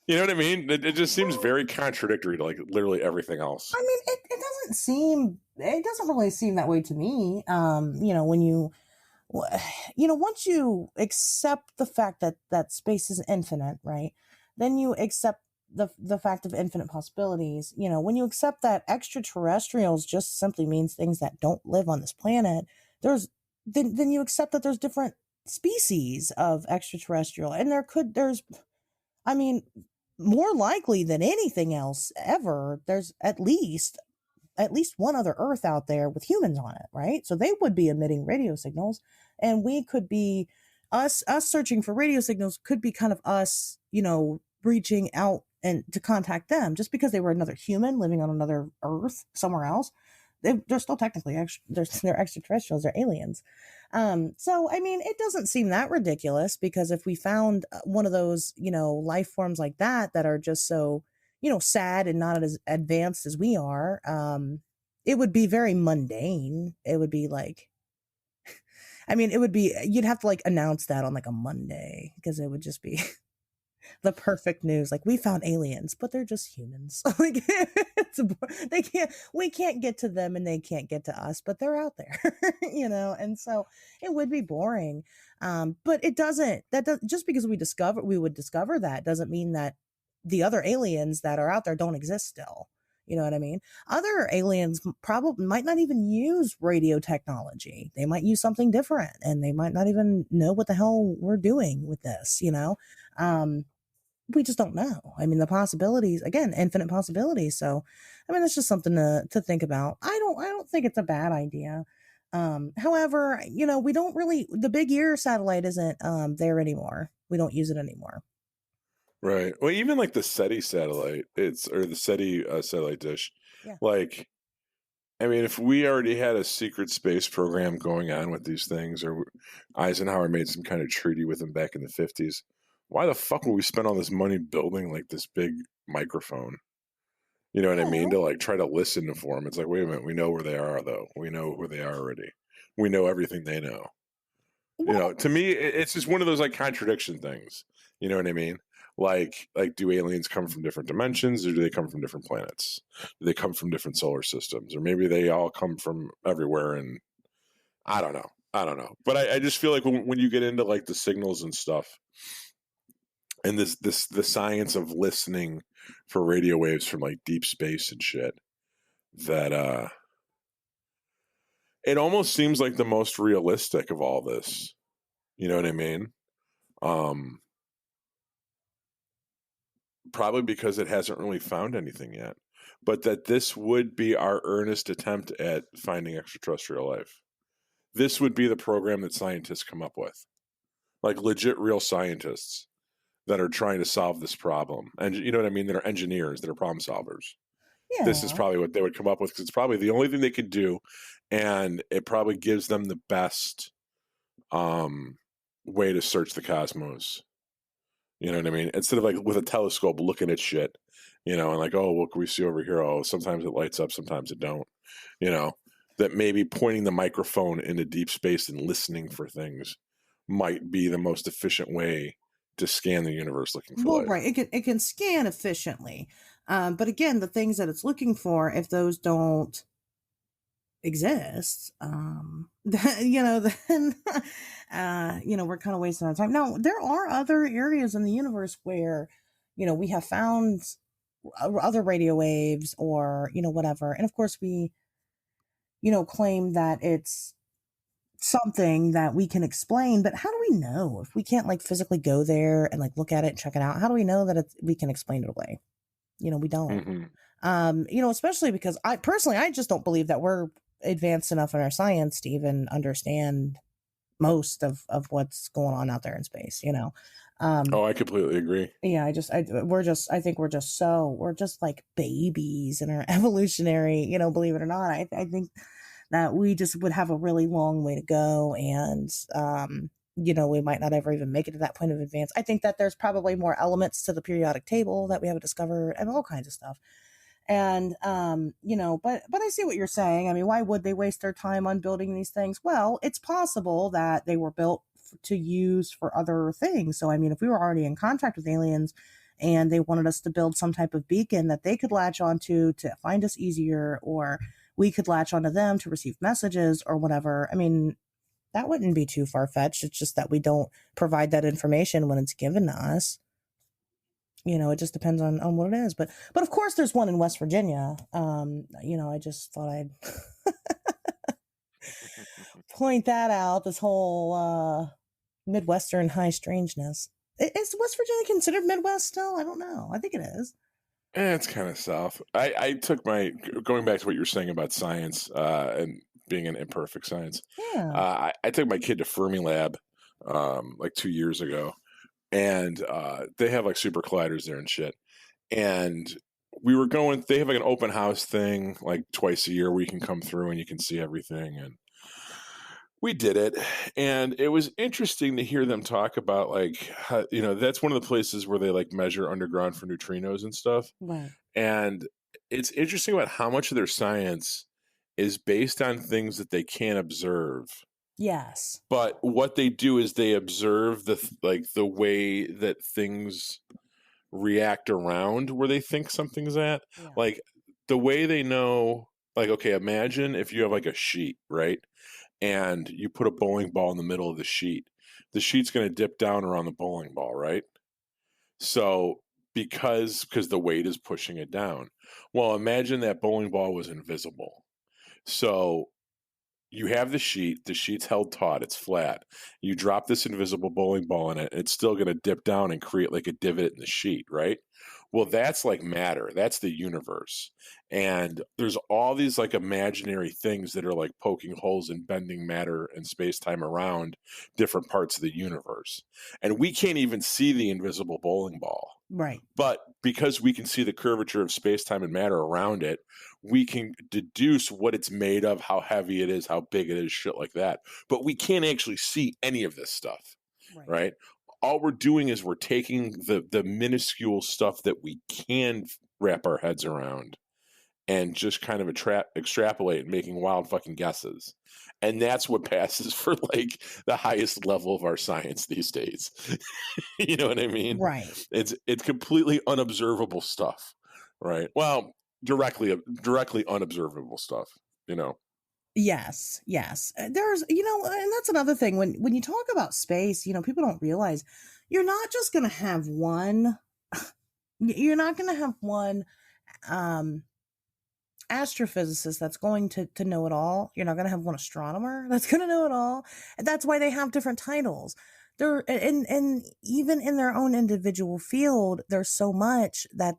You know what I mean? It just seems very contradictory to like literally everything else. I mean, it doesn't really seem that way to me. When once you accept the fact that space is infinite, right? Then you accept the fact of infinite possibilities. When you accept that extraterrestrials just simply means things that don't live on this planet, then you accept that there's different species of extraterrestrial, and I mean, more likely than anything else ever, there's at least one other Earth out there with humans on it, right? So they would be emitting radio signals, and we could be us searching for radio signals could be kind of us, reaching out and to contact them. Just because they were another human living on another Earth somewhere else, they're still technically they're extraterrestrials, they're aliens. So I mean, it doesn't seem that ridiculous, because if we found one of those, life forms like that are just so, sad and not as advanced as we are, it would be very mundane. It would be like, I mean, you'd have to like announce that on like a Monday, because it would just be the perfect news. Like, we found aliens, but they're just humans. Like, we can't get to them and they can't get to us, but they're out there, and so it would be boring. But just because we would discover that doesn't mean that the other aliens that are out there don't exist still. You know what I mean? Other aliens probably might not even use radio technology. They might use something different, and they might not even know what the hell we're doing with this, we just don't know. I mean, the possibilities, again, infinite possibilities. So, I mean, it's just something to think about. I don't think it's a bad idea. However, we don't really, the Big Ear satellite isn't there anymore. We don't use it anymore. Right. Well, even like the SETI satellite, or the SETI satellite dish. Yeah. Like, I mean, if we already had a secret space program going on with these things, or Eisenhower made some kind of treaty with them back in the 50s, why the fuck would we spend all this money building like this big microphone? You know what I mean? To like try to listen for them. It's like, wait a minute, we know where they are, though. We know where they are already. We know everything they know. To me, it's just one of those like contradiction things. You know what I mean? Like, do aliens come from different dimensions, or do they come from different planets? Do they come from different solar systems? Or maybe they all come from everywhere, and I don't know. But I just feel like when you get into like the signals and stuff, and the science of listening for radio waves from like deep space and shit, that it almost seems like the most realistic of all this. You know what I mean? Probably because it hasn't really found anything yet, but that this would be our earnest attempt at finding extraterrestrial life. This would be the program that scientists come up with, like legit real scientists that are trying to solve this problem. And you know what I mean? That are engineers, that are problem solvers. Yeah. This is probably what they would come up with because it's probably the only thing they could do. And it probably gives them the best way to search the cosmos. You know what I mean? Instead of like with a telescope looking at shit, and like, oh, what can we see over here? Oh, sometimes it lights up, sometimes it don't. That maybe pointing the microphone into deep space and listening for things might be the most efficient way to scan the universe looking for life. Right. It can scan efficiently. But again, the things that it's looking for, if those don't exist, then we're kind of wasting our time. Now, there are other areas in the universe where, we have found other radio waves or, whatever. And of course we, claim that it's something that we can explain, but how do we know if we can't like physically go there and like look at it and check it out? How do we know that we can explain it away? We don't. Especially because I just don't believe that we're advanced enough in our science to even understand most of what's going on out there in space. I completely agree. Yeah, I think we're just like babies in our evolutionary, believe it or not. I think that we just would have a really long way to go, and we might not ever even make it to that point of advance. I think that there's probably more elements to the periodic table that we haven't discovered and all kinds of stuff. And but I see what you're saying. I mean, why would they waste their time on building these things? Well, it's possible that they were built to use for other things. So I mean, if we were already in contact with aliens and they wanted us to build some type of beacon that they could latch onto to find us easier, or we could latch onto them to receive messages or whatever, I mean, that wouldn't be too far-fetched. It's just that we don't provide that information when it's given to us. It just depends on what it is. But of course there's one in West Virginia. I just thought I'd point that out, this whole Midwestern high strangeness. Is West Virginia considered Midwest still? I don't know. I think it is. It's kind of south. I took going back to what you were saying about science and being an imperfect science. Yeah. I took my kid to Fermilab like 2 years ago, and they have like super colliders there and shit. And they have like an open house thing like twice a year where you can come through and you can see everything. And we did it, and it was interesting to hear them talk about like how, that's one of the places where they like measure underground for neutrinos and stuff. Right. And it's interesting about how much of their science is based on things that they can't observe. Yes. But what they do is they observe the way that things react around where they think something's at. Yeah. Like the way they know, like, okay, imagine if you have like a sheet, right? And you put a bowling ball in the middle of the sheet's going to dip down around the bowling ball, right? So because the weight is pushing it down. Well, imagine that bowling ball was invisible. So you have the sheet's held taut, it's flat. You drop this invisible bowling ball in it, and it's still going to dip down and create like a divot in the sheet, right? Well, that's like matter. That's the universe. And there's all these like imaginary things that are like poking holes and bending matter and space-time around different parts of the universe. And we can't even see the invisible bowling ball. Right. But because we can see the curvature of space-time and matter around it, we can deduce what it's made of, how heavy it is, how big it is, shit like that. But we can't actually see any of this stuff, right? All we're doing is we're taking the minuscule stuff that we can wrap our heads around and just kind of extrapolate and making wild fucking guesses. And that's what passes for like the highest level of our science these days. You know what I mean? Right. It's completely unobservable stuff, right? Well, directly unobservable stuff, Yes. There's, and that's another thing when you talk about space, people don't realize you're not just going to have one, you're not going to have one, astrophysicist that's going to know it all. You're not going to have one astronomer that's going to know it all. And that's why they have different titles. They're and even in their own individual field, there's so much that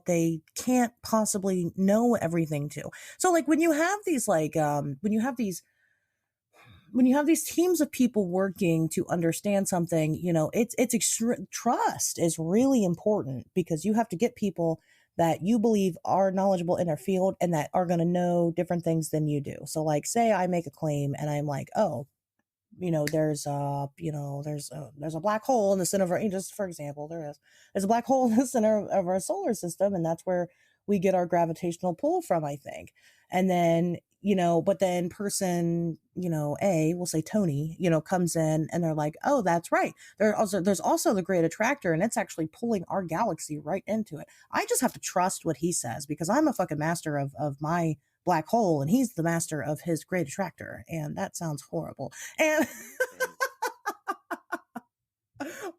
they can't possibly know everything to. So like when you have these when you have these teams of people working to understand something, trust is really important, because you have to get people that you believe are knowledgeable in their field and that are going to know different things than you do. So like, say I make a claim and I'm like, oh, there's a black hole in the center of our, just for example, there's a black hole in the center of our solar system, and that's where we get our gravitational pull from, I think. And then, but then person, A, we'll say Tony, comes in and they're like, oh, that's right. There's also the great attractor, and it's actually pulling our galaxy right into it. I just have to trust what he says, because I'm a fucking master of my black hole, and he's the master of his great attractor. And that sounds horrible. And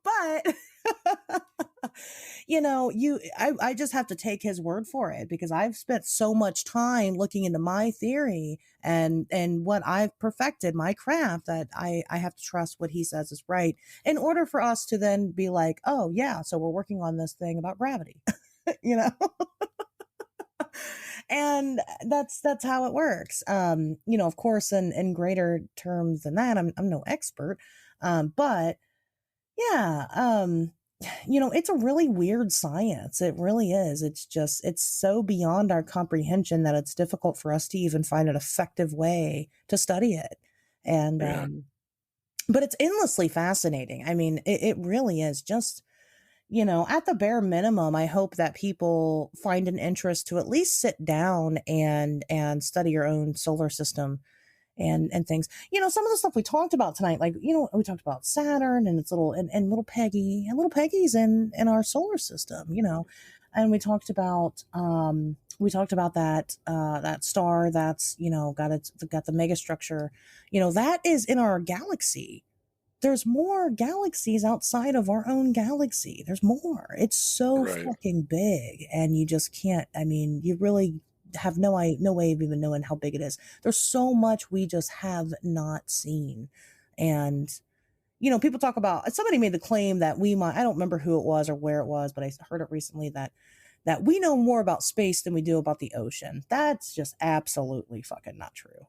but I just have to take his word for it, because I've spent so much time looking into my theory and what I've perfected, my craft, that I have to trust what he says is right, in order for us to then be like, oh yeah, so we're working on this thing about gravity. And that's how it works. Of course, in greater terms than that, I'm no expert. But yeah, it's a really weird science. It really is. It's so beyond our comprehension that it's difficult for us to even find an effective way to study it. And, but it's endlessly fascinating. I mean, it really is. Just, at the bare minimum, I hope that people find an interest to at least sit down and study your own solar system and things. Some of the stuff we talked about tonight, like, we talked about Saturn and its little and little Peggy, and little Peggy's in our solar system, and we talked about that star that's, got the megastructure, that is in our galaxy. There's more galaxies outside of our own galaxy. There's more. It's so fucking big, and you just can't, you really have no way of even knowing how big it is. There's so much we just have not seen. And, people talk about, somebody made the claim that I don't remember who it was or where it was, but I heard it recently that we know more about space than we do about the ocean. That's just absolutely fucking not true.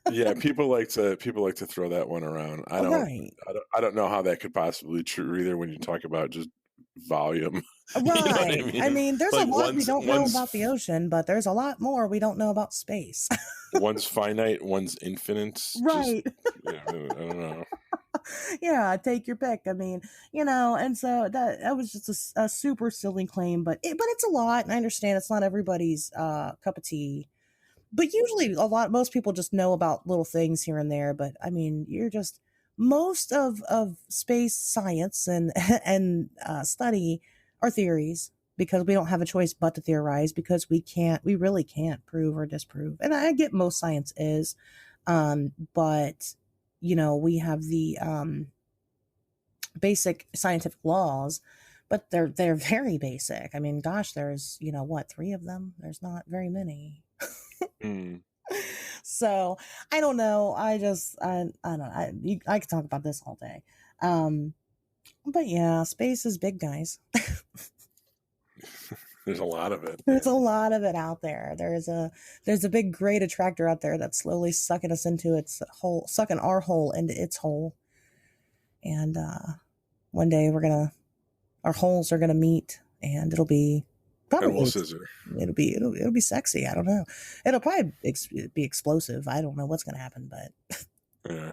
Yeah, people like to throw that one around. I don't know how that could possibly be true either, when you talk about just volume. Right. I mean, there's like a lot we don't know about the ocean, but there's a lot more we don't know about space. One's finite, one's infinite. Right. I don't know. Yeah, take your pick. I mean, and so that was just a super silly claim, but it's a lot, and I understand it's not everybody's cup of tea. But usually most people just know about little things here and there. But I mean, most of space science and study are theories, because we don't have a choice but to theorize, because we really can't prove or disprove. And I get most science is, but we have the basic scientific laws, but they're very basic. I mean, gosh, there's 3 of them. There's not very many. So I don't know. I don't know. I could talk about this all day. But yeah, space is big, guys. There's a lot of it. There's a lot of it out there. There's a big great attractor out there that's slowly sucking us into its hole, sucking our hole into its hole. And one day our holes are gonna meet, and it'll be probably scissor. It'll be sexy. I don't know. It'll probably be explosive. I don't know what's gonna happen, but yeah.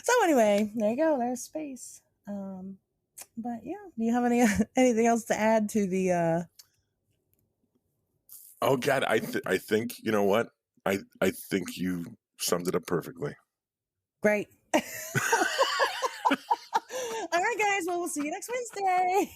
So anyway, there you go. There's space. But yeah, do you have anything else to add to the? Oh God, I think you know what? I think you summed it up perfectly. Great. All right, guys. Well, we'll see you next Wednesday.